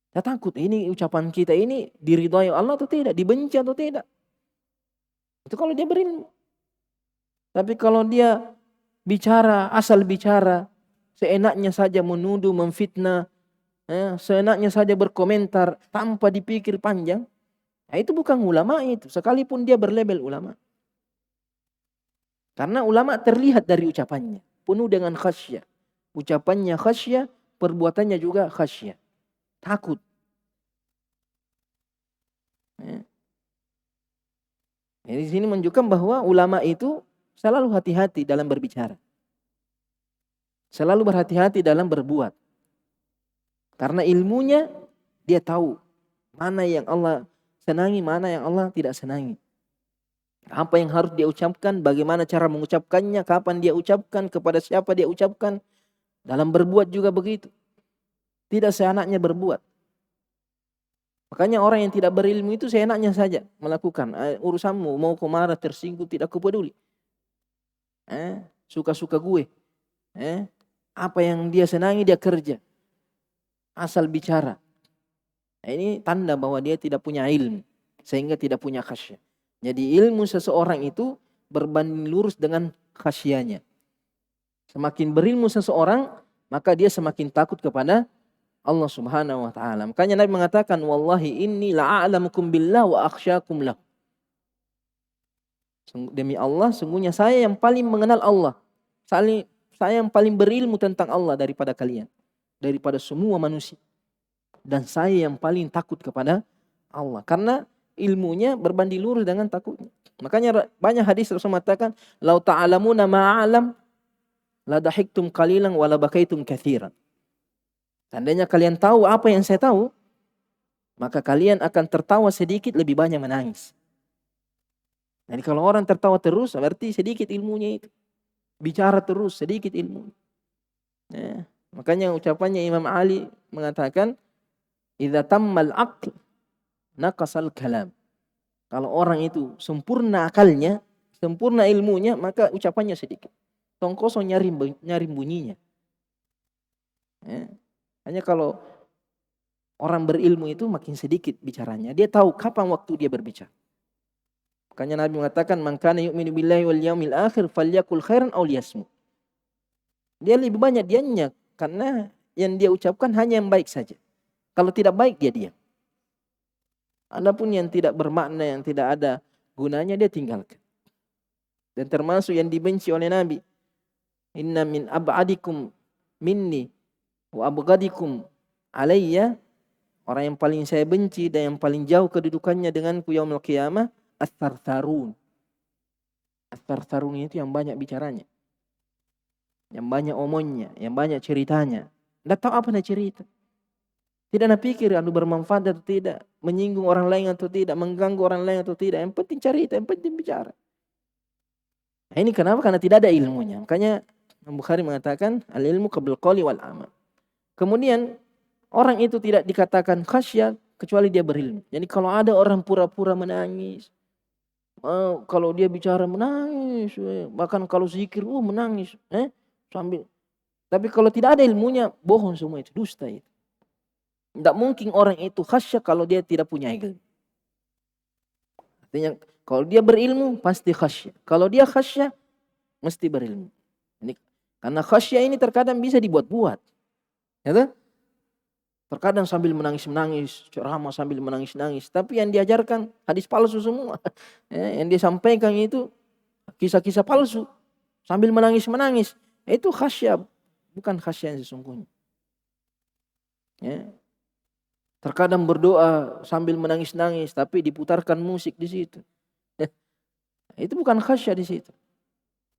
Kita takut ini ucapan kita ini diridhai Allah atau tidak, dibenci atau tidak. Itu kalau dia berilmu. Tapi kalau dia bicara, asal bicara, seenaknya saja menuduh, memfitnah, seenaknya saja berkomentar tanpa dipikir panjang, nah itu bukan ulama itu, sekalipun dia berlabel ulama. Karena ulama terlihat dari ucapannya, penuh dengan khasyah. Ucapannya khasyah, perbuatannya juga khasyah. Takut. Jadi di sini menunjukkan bahwa ulama itu selalu hati-hati dalam berbicara. Selalu berhati-hati dalam berbuat. Karena ilmunya dia tahu mana yang Allah senangi, mana yang Allah tidak senangi. Apa yang harus dia ucapkan, bagaimana cara mengucapkannya, kapan dia ucapkan, kepada siapa dia ucapkan. Dalam berbuat juga begitu. Tidak seenaknya berbuat. Makanya orang yang tidak berilmu itu seenaknya saja melakukan. Urusanmu, mau kau marah, tersinggung, tidak kau peduli. Suka-suka gue. Apa yang dia senangi dia kerja. Asal bicara. Ini tanda bahwa dia tidak punya ilmu. Sehingga tidak punya khasyah. Jadi ilmu seseorang itu berbanding lurus dengan khasyahnya. Semakin berilmu seseorang, maka dia semakin takut kepada Allah Subhanahu wa taala. Makanya Nabi mengatakan, wallahi inni la'alamukum billah wa akhsyakum lah. Demi Allah, sungguhnya saya yang paling mengenal Allah. Saya yang paling berilmu tentang Allah daripada kalian. Daripada semua manusia. Dan saya yang paling takut kepada Allah. Karena ilmunya berbanding lurus dengan takutnya. Makanya banyak hadis Rasul mengatakan, lau ta'alamuna ma'alam la dahiktum qalilan wa la bakaitum katsiran. Seandainya kalian tahu apa yang saya tahu, maka kalian akan tertawa sedikit, lebih banyak menangis. Jadi kalau orang tertawa terus, berarti sedikit ilmunya itu. Bicara terus, sedikit ilmu. Makanya ucapannya Imam Ali mengatakan, idza tammal aql naqasal kalam. Kalau orang itu sempurna akalnya, sempurna ilmunya, maka ucapannya sedikit. Tong kosong nyarim bunyinya. Hanya kalau orang berilmu itu makin sedikit bicaranya. Dia tahu kapan waktu dia berbicara. Makanya Nabi mengatakan, man kana yu'minu billahi wal yaumil akhir falyakul khairan aw liyasmut. Dia lebih banyak diamnya karena yang dia ucapkan hanya yang baik saja. Kalau tidak baik dia diam. Adapun yang tidak bermakna, yang tidak ada gunanya dia tinggalkan. Dan termasuk yang dibenci oleh Nabi, inna min ab'adikum minni wa abghadikum alayya, orang yang paling saya benci dan yang paling jauh kedudukannya denganku yaumul qiyamah, as-sartarun. As-sartarun itu yang banyak bicaranya, yang banyak omongnya, yang banyak ceritanya. Tidak tahu apa nak cerita. Tidak nak pikir anu bermanfaat atau tidak, menyinggung orang lain atau tidak, mengganggu orang lain atau tidak. Yang penting cerita, yang penting bicara. Nah, ini kenapa? Karena tidak ada ilmunya. Makanya Bukhari mengatakan al-ilmu qabl qawli wal amal. Kemudian orang itu tidak dikatakan khasyah kecuali dia berilmu. Jadi kalau ada orang pura-pura menangis, kalau dia bicara menangis, bahkan kalau zikir menangis, sambil. Tapi kalau tidak ada ilmunya, bohong semua itu, dusta itu. Tidak mungkin orang itu khasyah kalau dia tidak punya ilmu. Artinya kalau dia berilmu pasti khasyah. Kalau dia khasyah mesti berilmu. Ini karena khasyah ini terkadang bisa dibuat-buat. Ya, terkadang sambil menangis-menangis, ceramah sambil menangis-nangis. Tapi yang diajarkan hadis palsu semua. Yang disampaikan itu kisah-kisah palsu. Sambil menangis-menangis. Itu khasyah, bukan khasyah yang sesungguhnya. Terkadang berdoa sambil menangis-nangis, tapi diputarkan musik di situ. Itu bukan khasyah di situ.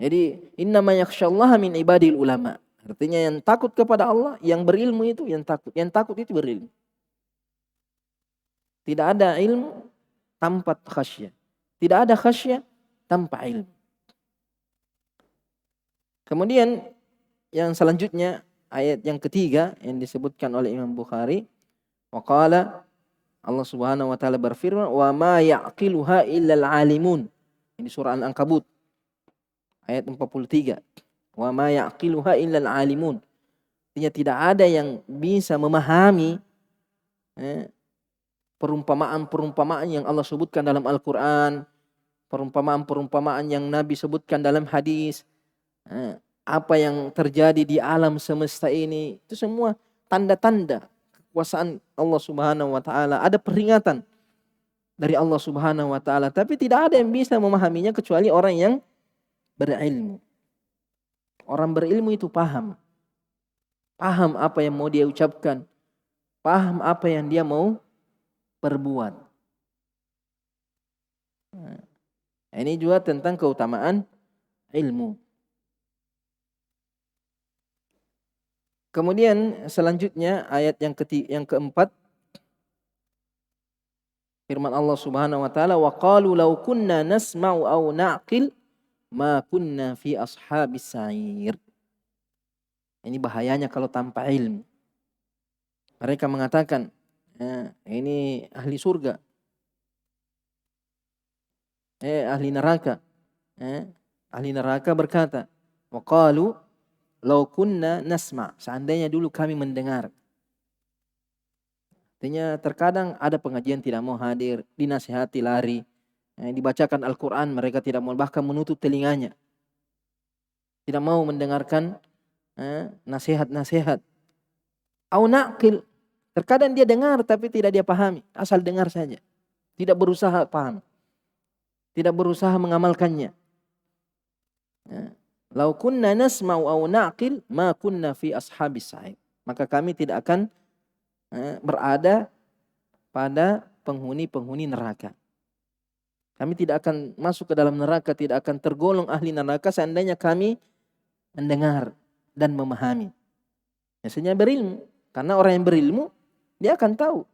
Jadi innama yakhsyallaha min ibadil ulama. Artinya yang takut kepada Allah, yang berilmu itu yang takut. Yang takut itu berilmu. Tidak ada ilmu tanpa khasyah. Tidak ada khasyah tanpa ilmu. Kemudian yang selanjutnya ayat yang ketiga yang disebutkan oleh Imam Bukhari, waqala, Allah Subhanahu wa taala berfirman, wa ma ya'qiluha illal alimun. Ini surah Al-Ankabut ayat 43. Wa ma ya'qiluha illal alimun. Artinya tidak ada yang bisa memahami perumpamaan-perumpamaan yang Allah sebutkan dalam Al-Qur'an, perumpamaan-perumpamaan yang Nabi sebutkan dalam hadis. Apa yang terjadi di alam semesta ini, itu semua tanda-tanda kekuasaan Allah Subhanahu wa taala. Ada peringatan dari Allah Subhanahu wa taala, tapi tidak ada yang bisa memahaminya kecuali orang yang berilmu. Orang berilmu itu paham apa yang mau dia ucapkan, paham apa yang dia mau perbuat. Ini juga tentang keutamaan ilmu. Kemudian selanjutnya ayat yang keempat, firman Allah Subhanahu wa taala, wa qalu law kunna nasma'u aw na'qil ma kunna fi ashabis sa'ir. Ini bahayanya kalau tanpa ilmu. Mereka mengatakan, ini ahli surga, ahli neraka. Ahli neraka berkata, wa qalu law kunna nasma', seandainya dulu kami mendengar. Artinya terkadang ada pengajian tidak mau hadir, dinasihati lari, dibacakan Al-Quran mereka tidak mau, bahkan menutup telinganya, tidak mau mendengarkan nasihat-nasihat. Au naqil, terkadang dia dengar tapi tidak dia pahami, asal dengar saja, tidak berusaha paham, tidak berusaha mengamalkannya. Lau kunna nasma'u aw naqil ma kunna fi ashabis sa'ir. Maka kami tidak akan berada pada penghuni-penghuni neraka. Kami tidak akan masuk ke dalam neraka, tidak akan tergolong ahli neraka seandainya kami mendengar dan memahami. Biasanya berilmu. Karena orang yang berilmu, dia akan tahu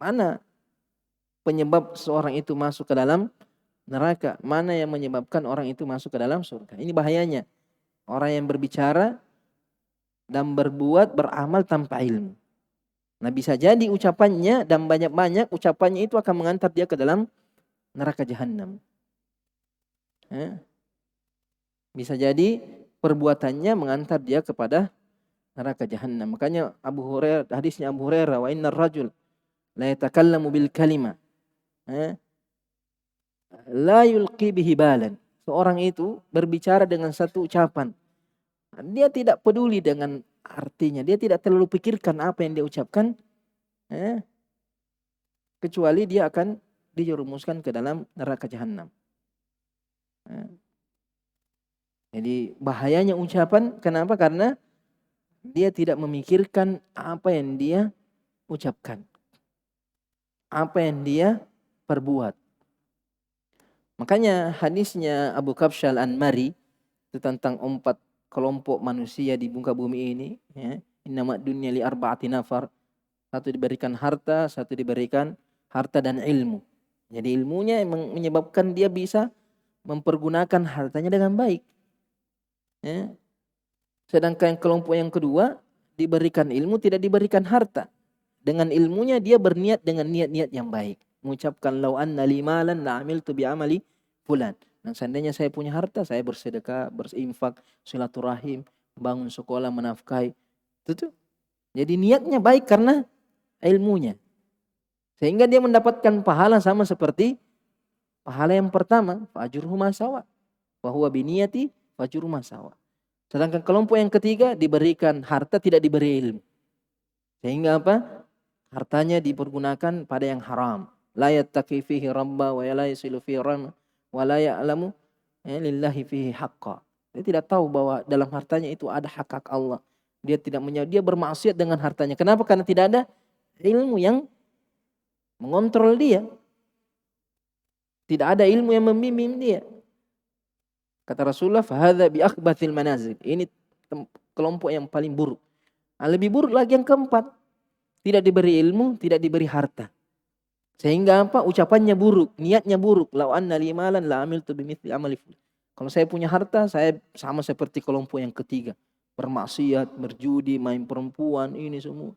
mana penyebab seorang itu masuk ke dalam neraka, mana yang menyebabkan orang itu masuk ke dalam surga. Ini bahayanya orang yang berbicara dan berbuat, beramal tanpa ilmu. Nah, bisa jadi ucapannya dan banyak-banyak ucapannya itu akan mengantar dia ke dalam neraka jahanam. Bisa jadi perbuatannya mengantar dia kepada neraka jahanam. Makanya hadisnya Abu Hurairah, wa innar rajul la yatakallamu bil kalima la yulqi bihi balan. Seorang itu berbicara dengan satu ucapan, dia tidak peduli dengan artinya, dia tidak terlalu pikirkan apa yang dia ucapkan, kecuali dia akan dijerumuskan ke dalam neraka jahanam. Jadi bahayanya ucapan, kenapa? Karena dia tidak memikirkan apa yang dia ucapkan, apa yang dia perbuat. Makanya hadisnya Abu Kabsyah Al-Anmari itu tentang 4 kelompok manusia di muka bumi ini, innama dunya li arba'ati nafar. Satu diberikan harta, satu diberikan harta dan ilmu. Jadi ilmunya menyebabkan dia bisa mempergunakan hartanya dengan baik. Sedangkan kelompok yang kedua diberikan ilmu, tidak diberikan harta. Dengan ilmunya dia berniat dengan niat-niat yang baik. Mengucapkan law anna li malan la amiltu bi amali fulan. Dan seandainya saya punya harta, saya bersedekah, berinfak, silaturahim, bangun sekolah, menafkahi. Itu tuh. Jadi niatnya baik karena ilmunya. Sehingga dia mendapatkan pahala sama seperti pahala yang pertama, fajruhu ma sawa. Wa huwa biniyati fajruhu ma sawa. Sedangkan kelompok yang ketiga diberikan harta, tidak diberi ilmu. Sehingga apa? Hartanya dipergunakan pada yang haram. La yattaqi fihi rabba wa la yasilu fihi ram wa la ya'lamu lillahi fihi haqqa. Dia tidak tahu bahwa dalam hartanya itu ada hak-hak Allah. Dia dia bermaksiat dengan hartanya. Kenapa? Karena tidak ada ilmu yang mengontrol dia. Tidak ada ilmu yang membimbing dia. Kata Rasulullah, fahadha bi akhbathil manazil. Ini kelompok yang paling buruk. Lebih buruk lagi yang keempat. Tidak diberi ilmu, tidak diberi harta. Sehingga apa? Ucapannya buruk, niatnya buruk. Lau anna li malan la amiltu bimithli amali fulan. Kalau saya punya harta, saya sama seperti kelompok yang ketiga. Bermaksiat, berjudi, main perempuan, ini semua.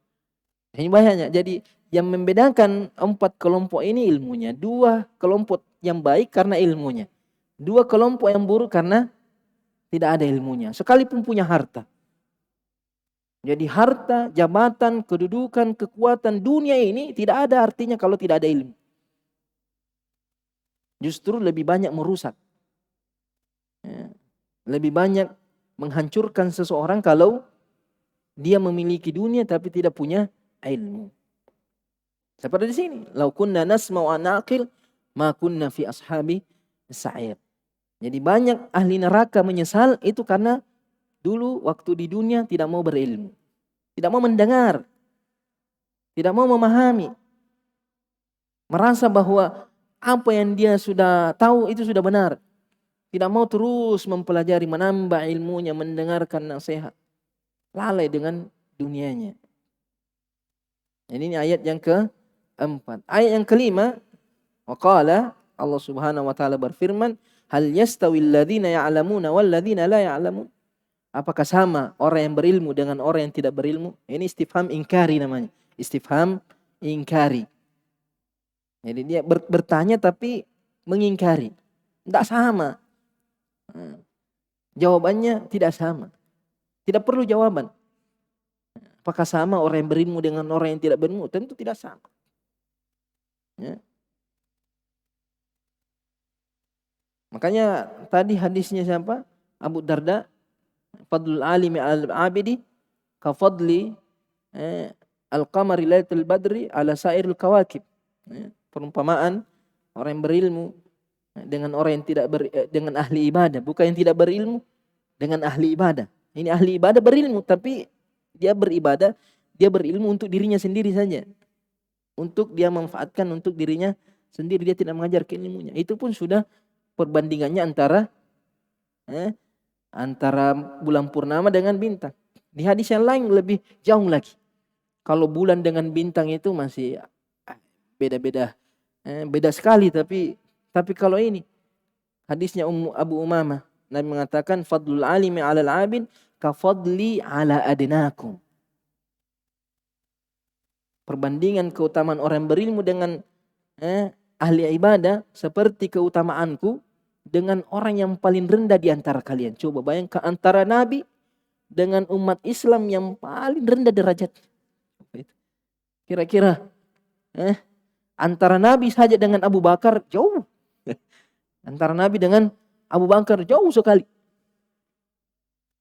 Ini banyak. Jadi yang membedakan 4 kelompok ini ilmunya. 2 kelompok yang baik karena ilmunya. 2 kelompok yang buruk karena tidak ada ilmunya. Sekalipun punya harta. Jadi harta, jabatan, kedudukan, kekuatan dunia ini tidak ada artinya kalau tidak ada ilmu. Justru lebih banyak merusak. Ya. Lebih banyak menghancurkan seseorang kalau dia memiliki dunia tapi tidak punya ilmu. Seperti di sini, lau kunna nasma'u wa naqil ma kunna fi ashabi sa'ir. Jadi banyak ahli neraka menyesal itu karena dulu waktu di dunia tidak mau berilmu, tidak mau mendengar, tidak mau memahami, merasa bahwa apa yang dia sudah tahu itu sudah benar, tidak mau terus mempelajari, menambah ilmunya, mendengarkan nasihat, lalai dengan dunianya. Jadi ini ayat yang keempat. Ayat yang kelima, waqala Allah Subhanahu wa taala berfirman, hal yastawil ladzina ya'lamuna wal ladzina la ya'lamun. Apakah sama orang yang berilmu dengan orang yang tidak berilmu? Ini istifham ingkari namanya. Istifham ingkari. Jadi dia bertanya tapi mengingkari. Tidak sama. Jawabannya tidak sama. Tidak perlu jawaban. Apakah sama orang yang berilmu dengan orang yang tidak berilmu? Tentu tidak sama. Ya. Makanya tadi hadisnya siapa? Abu Darda, fadlul alimi al-abidi ka fadli al-qamari lailatul badri ala sairil kawakib. Perumpamaan orang yang berilmu dengan orang yang tidak dengan ahli ibadah, bukan yang tidak berilmu dengan ahli ibadah. Ini ahli ibadah berilmu tapi dia beribadah, dia berilmu untuk dirinya sendiri saja. Untuk dia manfaatkan untuk dirinya sendiri, dia tidak mengajarkan ilmunya. Itu pun sudah perbandingannya antara bulan purnama dengan bintang. Di hadis yang lain lebih jauh lagi. Kalau bulan dengan bintang itu masih beda-beda, beda sekali. Tapi kalau ini hadisnya Abu Umamah, Nabi mengatakan fadlul alimi 'alal 'abid ka fadli 'ala adnakum. Perbandingan keutamaan orang berilmu dengan ahli ibadah seperti keutamaanku dengan orang yang paling rendah di antara kalian. Coba bayangkan antara Nabi dengan umat Islam yang paling rendah derajat. Kira-kira antara Nabi saja dengan Abu Bakar jauh. Antara Nabi dengan Abu Bakar jauh sekali.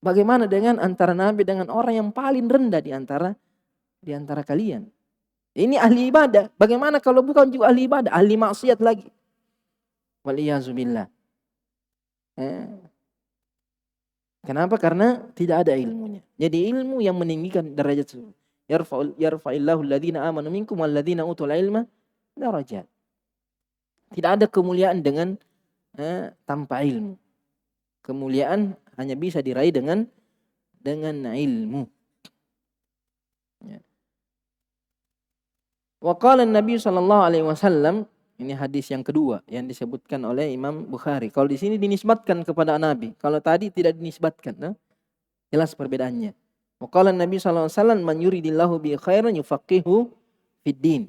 Bagaimana dengan antara Nabi dengan orang yang paling rendah di antara kalian? Ini ahli ibadah. Bagaimana kalau bukan juga ahli ibadah, ahli maksiat lagi. Waliyazubillah. Kenapa? Karena tidak ada ilmunya. Jadi ilmu yang meninggikan derajat seseorang. Yarfa'illahu alladhina amanu minkum walladhina utul ilma darajat. Tidak ada kemuliaan dengan tanpa ilmu. Kemuliaan hanya bisa diraih dengan ilmu. Ya. Wa qala Nabi sallallahu alaihi wasallam, ini hadis yang kedua yang disebutkan oleh Imam Bukhari. Kalau di sini dinisbatkan kepada Nabi, kalau tadi tidak dinisbatkan. Jelas perbedaannya. Wa qala Nabi sallallahu alaihi wasallam, man yuridillahu bi khairan yufaqihu fid din.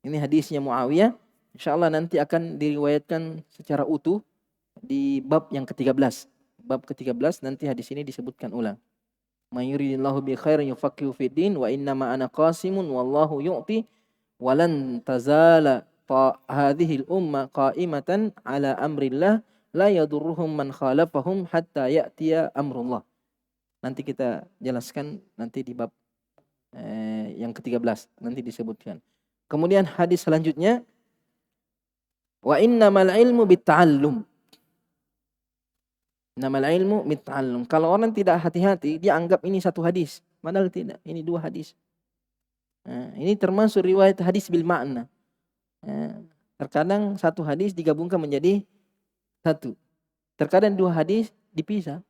Ini hadisnya Muawiyah. Insyaallah nanti akan diriwayatkan secara utuh di bab yang ke-13. Bab ke-13 nanti hadis ini disebutkan ulang. Man yuridillahu bi khairan yufaqihu fid din wa inna ma ana qasimun wallahu yu'ti walan tazala hadhihi al-umma qa'imatan ala amrillah la yadurruhum man khalafahum hatta ya'tiya amrullah. Nanti kita jelaskan nanti di bab yang ke-13 nanti disebutkan. Kemudian hadis selanjutnya wa innamal ilmu bitta'allum. Innamal ilmu bitta'allum. Kalau orang tidak hati-hati dia anggap ini satu hadis, padahal tidak, ini dua hadis. Ini termasuk riwayat hadis bil makna. Terkadang satu hadis digabungkan menjadi satu. Terkadang dua hadis dipisah.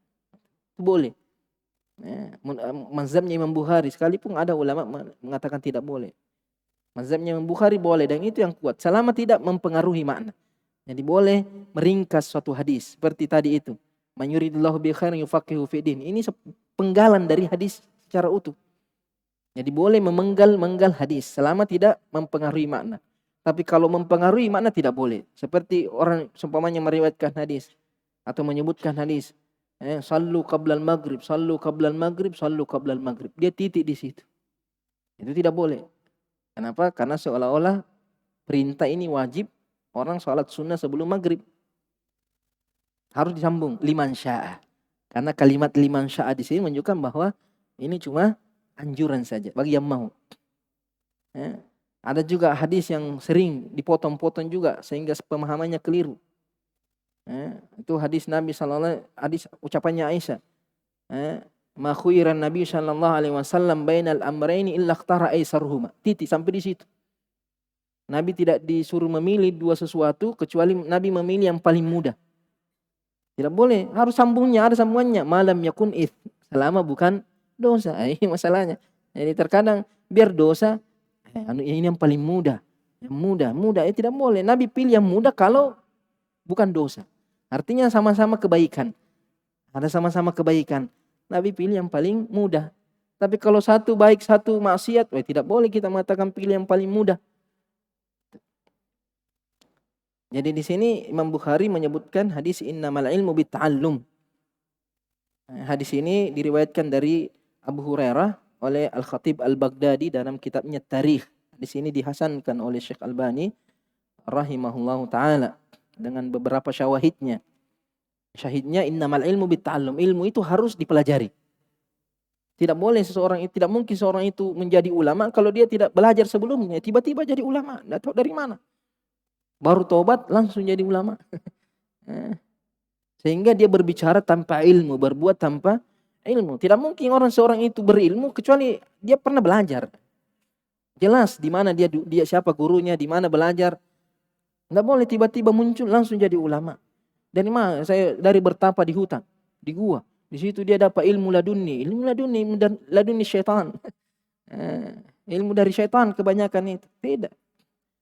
Itu boleh. Mazhabnya Imam Bukhari, sekalipun ada ulama mengatakan tidak boleh. Mazhabnya Imam Bukhari boleh, dan itu yang kuat selama tidak mempengaruhi makna. Jadi boleh meringkas suatu hadis seperti tadi itu. Man yuridillahu bi khairin yufaqihu fiddin. Ini penggalan dari hadis secara utuh. Jadi boleh memenggal hadis selama tidak mempengaruhi makna. Tapi kalau mempengaruhi makna tidak boleh. Seperti orang seumpamanya meriwayatkan hadis atau menyebutkan hadis, sallu qablal maghrib, sallu qablal maghrib, sallu qablal maghrib. Dia titik di situ. Itu tidak boleh. Kenapa? Karena seolah-olah perintah ini wajib orang sholat sunnah sebelum maghrib. Harus disambung liman sya'a. Karena kalimat liman sya'a di sini menunjukkan bahwa ini cuma anjuran saja bagi yang mau. Ada juga hadis yang sering dipotong-potong juga sehingga pemahamannya keliru. Itu hadis Nabi sallallahu hadis ucapannya Aisyah. Ma khuyran Nabi sallallahu alaihi wasallam bainal amrayni illa ikhtara aisarhuma. Titik sampai di situ. Nabi tidak disuruh memilih dua sesuatu kecuali Nabi memilih yang paling mudah. Tidak boleh, harus sambungnya, ada sambungannya. Malam yakun its, selama bukan dosa. Ini masalahnya. Jadi terkadang biar dosa, ini yang paling mudah. Yang mudah, tidak boleh. Nabi pilih yang mudah kalau bukan dosa. Artinya sama-sama kebaikan. Ada sama-sama kebaikan. Nabi pilih yang paling mudah. Tapi kalau satu baik, satu maksiat, tidak boleh kita mengatakan pilih yang paling mudah. Jadi di sini Imam Bukhari menyebutkan hadis innamal ilmu bitta'allum. Hadis ini diriwayatkan dari Abu Hurairah oleh Al-Khatib Al-Baghdadi dalam kitabnya Tarikh. Hadis ini dihasankan oleh Syekh Albani rahimahullahu taala dengan beberapa syawahidnya. Syahidnya innamal ilmu bitta'allum. Ilmu itu harus dipelajari. Tidak boleh tidak mungkin seorang itu menjadi ulama kalau dia tidak belajar sebelumnya. Tiba-tiba jadi ulama, tidak tahu dari mana. Baru tobat langsung jadi ulama. Sehingga dia berbicara tanpa ilmu, berbuat tanpa ilmu. Tidak mungkin seorang itu berilmu kecuali dia pernah belajar. Jelas di mana dia siapa gurunya, di mana belajar. Tidak boleh tiba-tiba muncul langsung jadi ulama. Dari mana? Saya dari bertapa di hutan, di gua. Di situ dia dapat ilmu laduni syaitan. Ilmu dari syaitan kebanyakan itu. Tidak.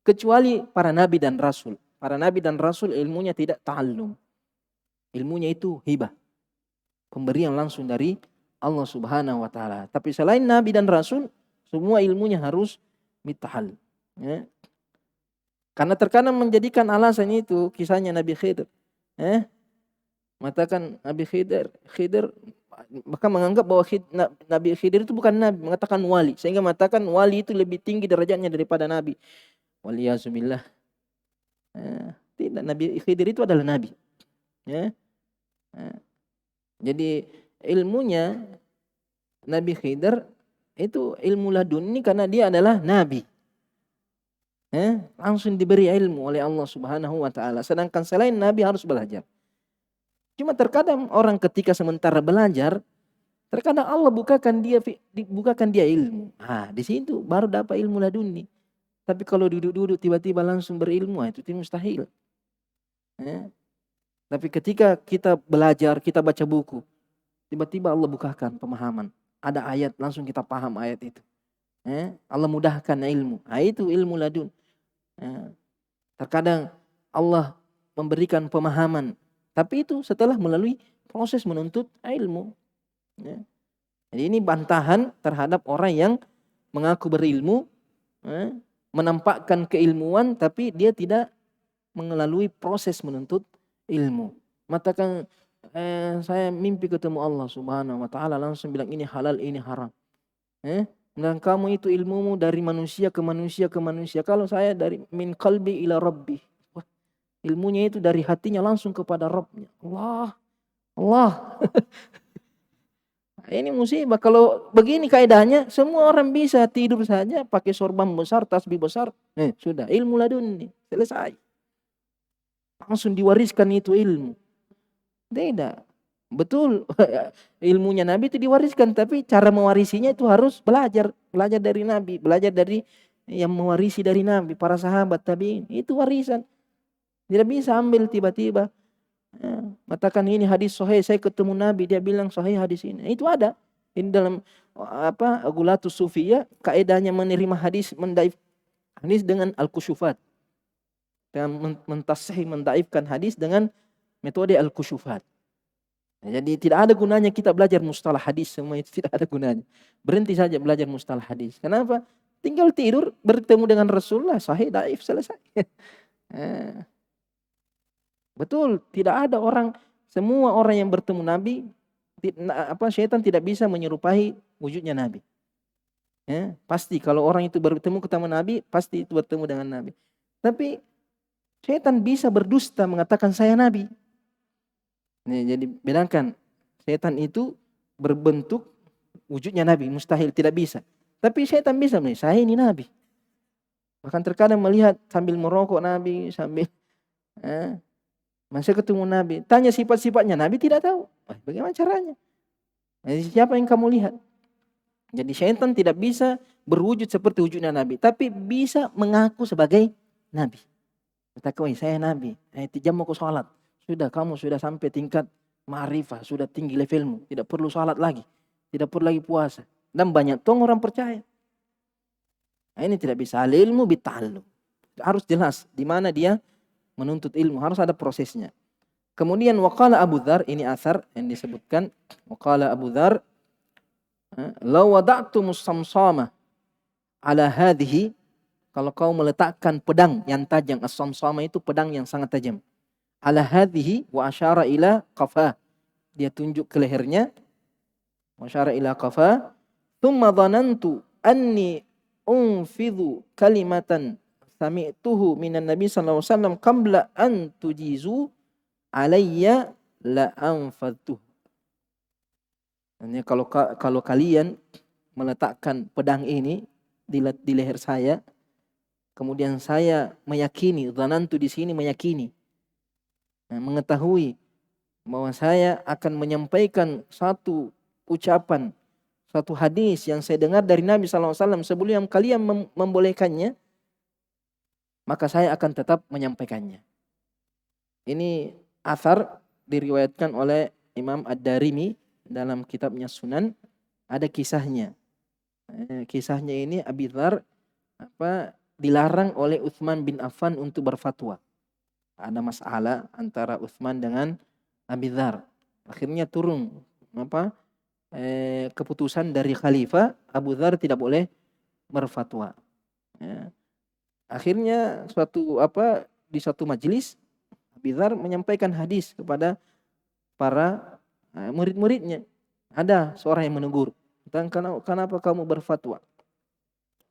Kecuali para nabi dan rasul. Para nabi dan rasul ilmunya tidak ta'allum. Ilmunya itu hibah. Pemberian langsung dari Allah Subhanahu wa taala. Tapi selain nabi dan rasul, semua ilmunya harus mitahal. Karena terkadang menjadikan alasan itu kisahnya Nabi Khidir. Mengatakan Nabi Khidir bahkan menganggap bahwa Nabi Khidir itu bukan nabi, mengatakan wali, sehingga mengatakan wali itu lebih tinggi derajatnya daripada nabi. Waliyazubillah. Tidak, Nabi Khidir itu adalah nabi. Jadi ilmunya Nabi Khidir itu ilmu laduni karena dia adalah nabi. Langsung diberi ilmu oleh Allah Subhanahu wa taala. Sedangkan selain nabi harus belajar. Cuma terkadang orang ketika sementara belajar, terkadang Allah bukakan dia ilmu. Di situ baru dapat ilmu laduni. Tapi kalau duduk-duduk tiba-tiba langsung berilmu, itu mustahil. Tapi ketika kita belajar, kita baca buku, tiba-tiba Allah bukakan pemahaman. Ada ayat, langsung kita paham ayat itu. Allah mudahkan ilmu. Itu ilmu ladun. Terkadang Allah memberikan pemahaman, tapi itu setelah melalui proses menuntut ilmu. Jadi ini bantahan terhadap orang yang mengaku berilmu, menampakkan keilmuan, tapi dia tidak melalui proses menuntut ilmu. Mengatakan saya mimpi ketemu Allah Subhanahu wa taala, langsung bilang ini halal, ini haram. Dan kamu itu ilmumu dari manusia ke manusia ke manusia. Kalau saya dari min qalbi ila rabbi. Ilmunya itu dari hatinya langsung kepada Rabbnya. Allah. Ini musibah. Kalau begini kaidahnya, semua orang bisa tidur saja pakai sorban besar, tasbih besar. Sudah, ilmu laduni. Selesai. Langsung diwariskan itu ilmu. Tidak. Betul, ilmunya Nabi itu diwariskan, tapi cara mewarisinya itu harus belajar dari Nabi, belajar dari yang mewarisi dari Nabi, para sahabat tabi'in. Itu warisan. Tidak bisa ambil tiba-tiba. Mengatakan ini hadis sahih, saya ketemu Nabi, dia bilang sahih hadis ini. Itu ada. Ini dalam Ghulatus Sufiyah, kaedahnya menerima hadis mendaif. hadis dengan al-kusyufat. Dengan mentasih, mendaifkan hadis dengan metode al-kusyufat. Jadi tidak ada gunanya kita belajar mustalah hadis, semua itu tidak ada gunanya. Berhenti saja belajar mustalah hadis. Kenapa? Tinggal tidur bertemu dengan Rasulullah, sahih, daif, selesai. Betul, tidak ada orang, semua orang yang bertemu Nabi, syaitan tidak bisa menyerupai wujudnya Nabi. Pasti kalau orang itu bertemu ketemu Nabi, pasti itu bertemu dengan Nabi. Tapi setan bisa berdusta mengatakan saya Nabi. Jadi bedakan, setan itu berbentuk wujudnya Nabi, mustahil, tidak bisa. Tapi setan bisa nih, saya ini Nabi. Bahkan terkadang melihat sambil merokok Nabi, sambil masih ketemu Nabi. Tanya sifat-sifatnya, Nabi tidak tahu. Bagaimana caranya? Jadi siapa yang kamu lihat? Jadi setan tidak bisa berwujud seperti wujudnya Nabi, tapi bisa mengaku sebagai Nabi. Katakan, saya Nabi, jam mau ke sholat. Sudah, kamu sudah sampai tingkat ma'rifah, sudah tinggi levelmu. Tidak perlu sholat lagi, tidak perlu lagi puasa. Dan banyak orang percaya. Nah, ini tidak bisa. Al-ilmu bita'allum. Harus jelas di mana dia menuntut ilmu, harus ada prosesnya. Kemudian waqala Abu Dzar, ini asar yang disebutkan. Waqala Abu Dzar, "Law wada'tumus samsama ala hadhihi." Kalau kau meletakkan pedang yang tajam, as-samsama itu pedang yang sangat tajam. Ala hadhihi wa asyara ila qafa. Dia tunjuk ke lehernya. Wa asyara ila qafa. Thumma dhanantu anni unfidhu kalimatan sami'tuhu minan Nabi sallallahu alaihi wasallam qabla an tujizu alayya la anfadtuh. Ini kalau kalian meletakkan pedang ini di leher saya, kemudian saya meyakini, dhanantu di sini meyakini, mengetahui bahwa saya akan menyampaikan satu ucapan, satu hadis yang saya dengar dari Nabi SAW sebelum kalian membolehkannya, maka saya akan tetap menyampaikannya. Ini athar diriwayatkan oleh Imam Ad-Darimi dalam kitabnya Sunan, ada kisahnya. Kisahnya ini Abi Dzar dilarang oleh Utsman bin Affan untuk berfatwa. Ada masalah antara Utsman dengan Abi Dzar. Akhirnya turun keputusan dari khalifah, Abu Dzar tidak boleh berfatwa. Akhirnya di suatu majelis Abi Dzar menyampaikan hadis kepada para murid-muridnya. Ada seorang yang menegur, kenapa kamu berfatwa?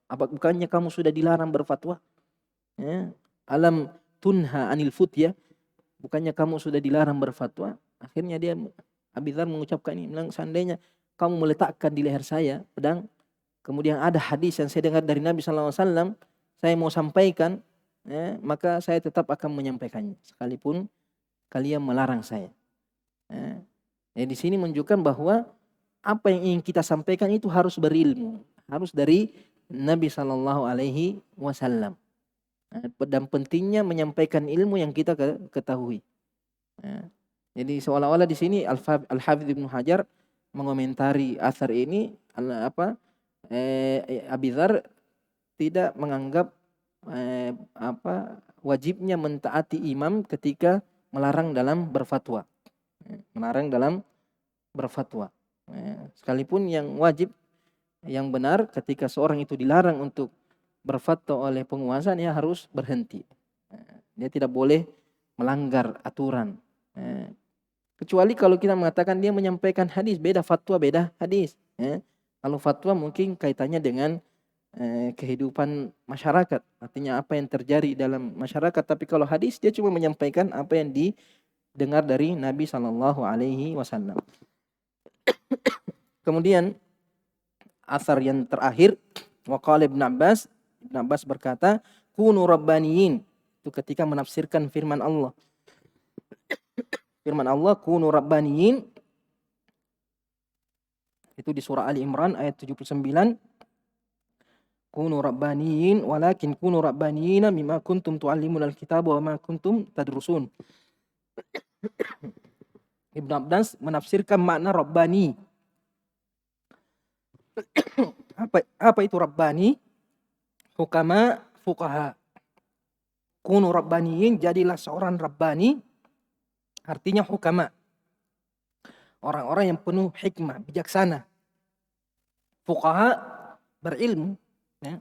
Apa bukannya kamu sudah dilarang berfatwa? Alam tunha anil futya, bukannya kamu sudah dilarang berfatwa? Akhirnya Abi Dzar mengucapkan ini, bilang, seandainya kamu meletakkan di leher saya pedang, kemudian ada hadis yang saya dengar dari Nabi SAW, saya mau sampaikan, maka saya tetap akan menyampaikannya, sekalipun kalian melarang saya. Di sini menunjukkan bahwa apa yang ingin kita sampaikan itu harus berilmu, harus dari Nabi SAW. Dan pentingnya menyampaikan ilmu yang kita ketahui. Jadi seolah-olah di sini Al-Hafidz Ibnu Hajar mengomentari asar ini, Abi Dzar tidak menganggap wajibnya mentaati imam ketika melarang dalam berfatwa. Sekalipun yang wajib, yang benar, ketika seorang itu dilarang untuk berfatwa oleh penguasa, dia harus berhenti. Dia tidak boleh melanggar aturan. Kecuali kalau kita mengatakan dia menyampaikan hadis, beda fatwa, beda hadis. Kalau fatwa mungkin kaitannya dengan kehidupan masyarakat, artinya apa yang terjadi dalam masyarakat. Tapi kalau hadis, dia cuma menyampaikan apa yang didengar dari Nabi SAW. Kemudian asar yang terakhir, waqala Ibn Abbas berkata, kunu rabbaniyin, itu ketika menafsirkan firman Allah. Firman Allah, kunu rabbaniyin, itu di surah Ali Imran ayat 79. Kunu rabbaniyin walakin kunu rabbaniyina mimma kuntum tu'allimuna al-kitaba wa ma kuntum tadrusun. Ibn Abbas menafsirkan makna rabbani. Apa itu rabbani? Hukama fuqaha. Kunu rabbaniyin, jadilah seorang rabbani, artinya hukama. Orang-orang yang penuh hikmah, bijaksana. Fuqaha berilmu, ya.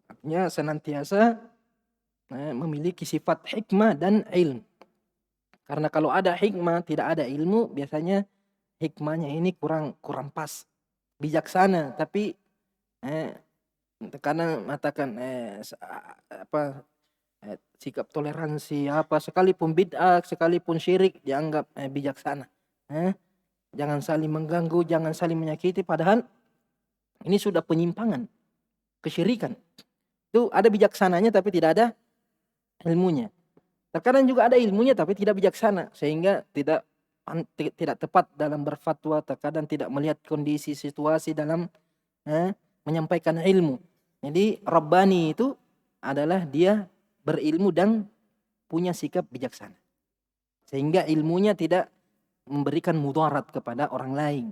Artinya senantiasa memiliki sifat hikmah dan ilmu. Karena kalau ada hikmah, tidak ada ilmu, biasanya hikmahnya ini kurang pas. Bijaksana, tapi kadang mengatakan sikap toleransi sekalipun bid'ah, sekalipun syirik dianggap bijaksana. Jangan saling mengganggu, jangan saling menyakiti, padahal ini sudah penyimpangan, kesyirikan. Itu ada bijaksananya tapi tidak ada ilmunya. Terkadang juga ada ilmunya tapi tidak bijaksana, sehingga tidak tepat dalam berfatwa, terkadang tidak melihat kondisi situasi dalam menyampaikan ilmu. Jadi Rabbani itu adalah dia berilmu dan punya sikap bijaksana, sehingga ilmunya tidak memberikan mudarat kepada orang lain.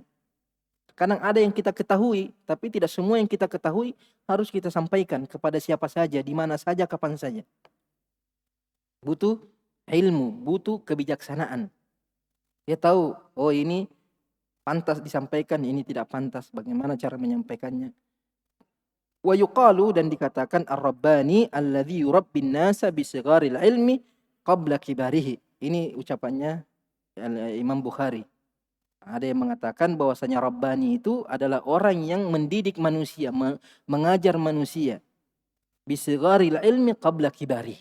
Kadang ada yang kita ketahui, tapi tidak semua yang kita ketahui harus kita sampaikan kepada siapa saja, di mana saja, kapan saja. Butuh ilmu, butuh kebijaksanaan. Dia tahu, oh ini pantas disampaikan, ini tidak pantas, bagaimana cara menyampaikannya. Wa yuqalu, dan dikatakan ar-rabbani alladhi yurabbin nasa bisigharil ilmi qabla kibarihi. Ini ucapannya Imam Bukhari. Ada yang mengatakan bahwasanya Rabbani itu adalah orang yang mendidik manusia, mengajar manusia bisigharil ilmi qabla kibari,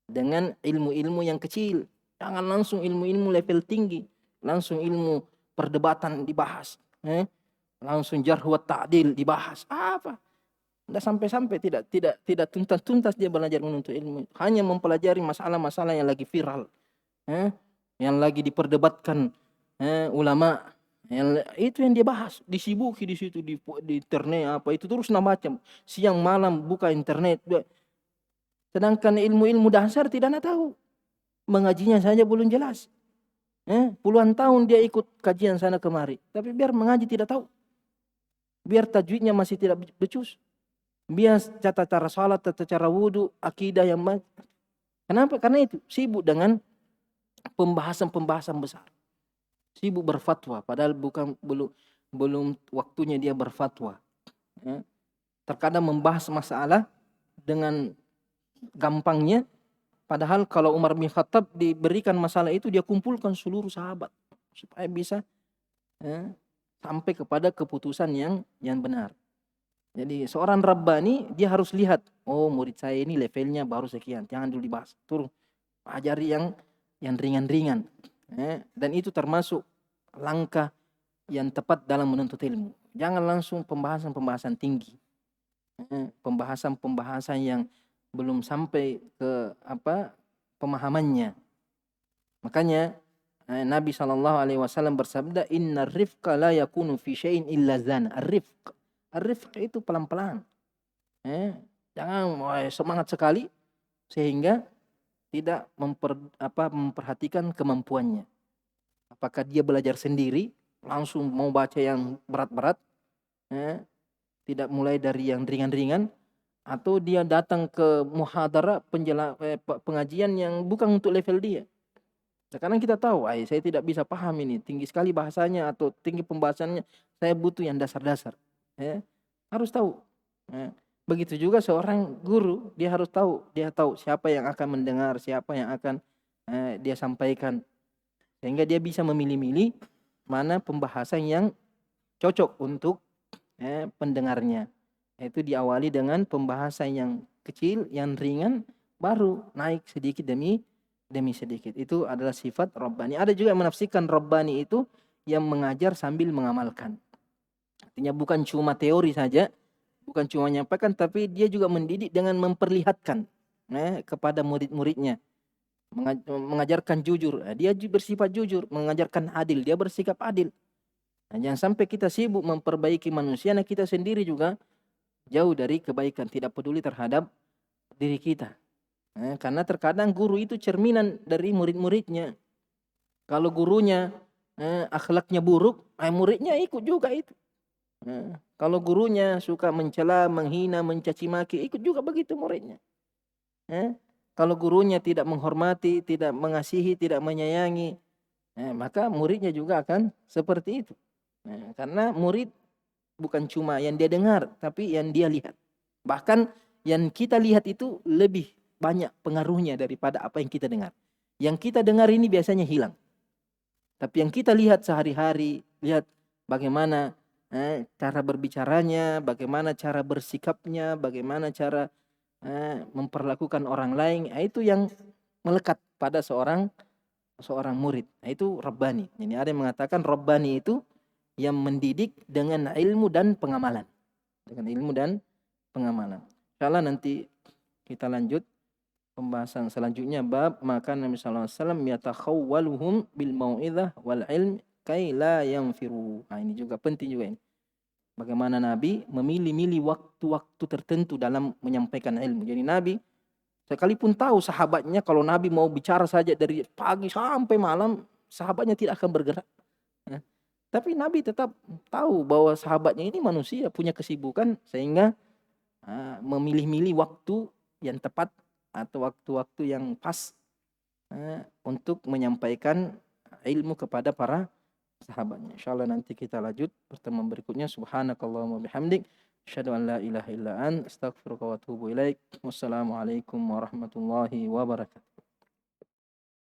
dengan ilmu-ilmu yang kecil. Jangan langsung ilmu-ilmu level tinggi, langsung ilmu perdebatan dibahas, langsung jarh wa ta'dil dibahas. Apa? Tidak sampai-sampai, tidak tuntas-tuntas dia belajar menuntut ilmu. Hanya mempelajari masalah-masalah yang lagi viral, yang lagi diperdebatkan ulama, itu yang dia bahas, disibuki di situ di internet itu terus macam siang malam buka internet. Sedangkan ilmu-ilmu dasar tidak nak tahu, mengajinya saja belum jelas. Puluhan tahun dia ikut kajian sana kemari, tapi biar mengaji tidak tahu, biar tajwidnya masih tidak becus, biar tata cara salat, tata cara wudu, akidah yang kenapa? Karena itu sibuk dengan pembahasan besar, sibuk berfatwa, padahal belum waktunya dia berfatwa. Terkadang membahas masalah dengan gampangnya, padahal kalau Umar bin Khattab diberikan masalah itu, dia kumpulkan seluruh sahabat supaya bisa sampai kepada keputusan yang benar. Jadi seorang Rabbani dia harus lihat, oh murid saya ini levelnya baru sekian, jangan dulu dibahas, turun ajari yang ringan-ringan. Dan itu termasuk langkah yang tepat dalam menuntut ilmu. Jangan langsung pembahasan tinggi, pembahasan yang belum sampai ke pemahamannya. Makanya Nabi SAW bersabda, inna rifqa la yakunu fi syai'in illa zan. Ar-rifq itu pelan-pelan. Jangan semangat sekali sehingga tidak memperhatikan kemampuannya. Apakah dia belajar sendiri, langsung mau baca yang berat-berat, tidak mulai dari yang ringan-ringan, atau dia datang ke muhadharah, pengajian yang bukan untuk level dia. Sekarang kita tahu, saya tidak bisa paham ini, tinggi sekali bahasanya atau tinggi pembahasannya, saya butuh yang dasar-dasar. Harus tahu. Begitu juga seorang guru, dia harus tahu, siapa yang akan mendengar, siapa yang akan dia sampaikan, sehingga dia bisa memilih-milih mana pembahasan yang cocok untuk pendengarnya. Itu diawali dengan pembahasan yang kecil, yang ringan, baru naik sedikit demi sedikit. Itu adalah sifat Rabbani. Ada juga yang menafsirkan Rabbani itu yang mengajar sambil mengamalkan. Artinya bukan cuma teori saja, bukan cuma menyampaikan, tapi dia juga mendidik dengan memperlihatkan kepada murid-muridnya. Mengajarkan jujur, dia bersifat jujur. Mengajarkan adil, dia bersikap adil. Jangan sampai kita sibuk memperbaiki manusia, kita sendiri juga jauh dari kebaikan, tidak peduli terhadap diri kita. Karena terkadang guru itu cerminan dari murid-muridnya. Kalau gurunya akhlaknya buruk, muridnya ikut juga itu. Kalau gurunya suka mencela, menghina, mencaci maki, ikut juga begitu muridnya. Kalau gurunya tidak menghormati, tidak mengasihi, tidak menyayangi, maka muridnya juga akan seperti itu. Karena murid bukan cuma yang dia dengar, tapi yang dia lihat. Bahkan yang kita lihat itu lebih banyak pengaruhnya daripada apa yang kita dengar. Yang kita dengar ini biasanya hilang. Tapi yang kita lihat sehari-hari, lihat bagaimana cara berbicaranya, bagaimana cara bersikapnya, bagaimana cara memperlakukan orang lain, itu yang melekat pada seorang murid. Itu Rabbani. Jadi ada yang mengatakan Rabbani itu yang mendidik dengan ilmu dan pengamalan. Dengan ilmu dan pengamalan. Insyaallah nanti kita lanjut pembahasan selanjutnya bab maka Nabi sallallahu alaihi wasallam yatakhawwaluhum bil mau'izah wal ilm kai la yanfiru. Ini juga penting juga ini. Bagaimana Nabi memilih-milih waktu-waktu tertentu dalam menyampaikan ilmu. Jadi Nabi sekalipun tahu sahabatnya kalau Nabi mau bicara saja dari pagi sampai malam, sahabatnya tidak akan bergerak. Tapi Nabi tetap tahu bahwa sahabatnya ini manusia punya kesibukan sehingga memilih-milih waktu yang tepat atau waktu-waktu yang pas untuk menyampaikan ilmu kepada para sahabatnya. Insyaallah nanti kita lanjut pertemuan berikutnya. Subhanakallahumma bihamdik asyhadu an la ilaha illa anta astaghfiruka wa atubu ilaik. Wassalamualaikum warahmatullahi wabarakatuh.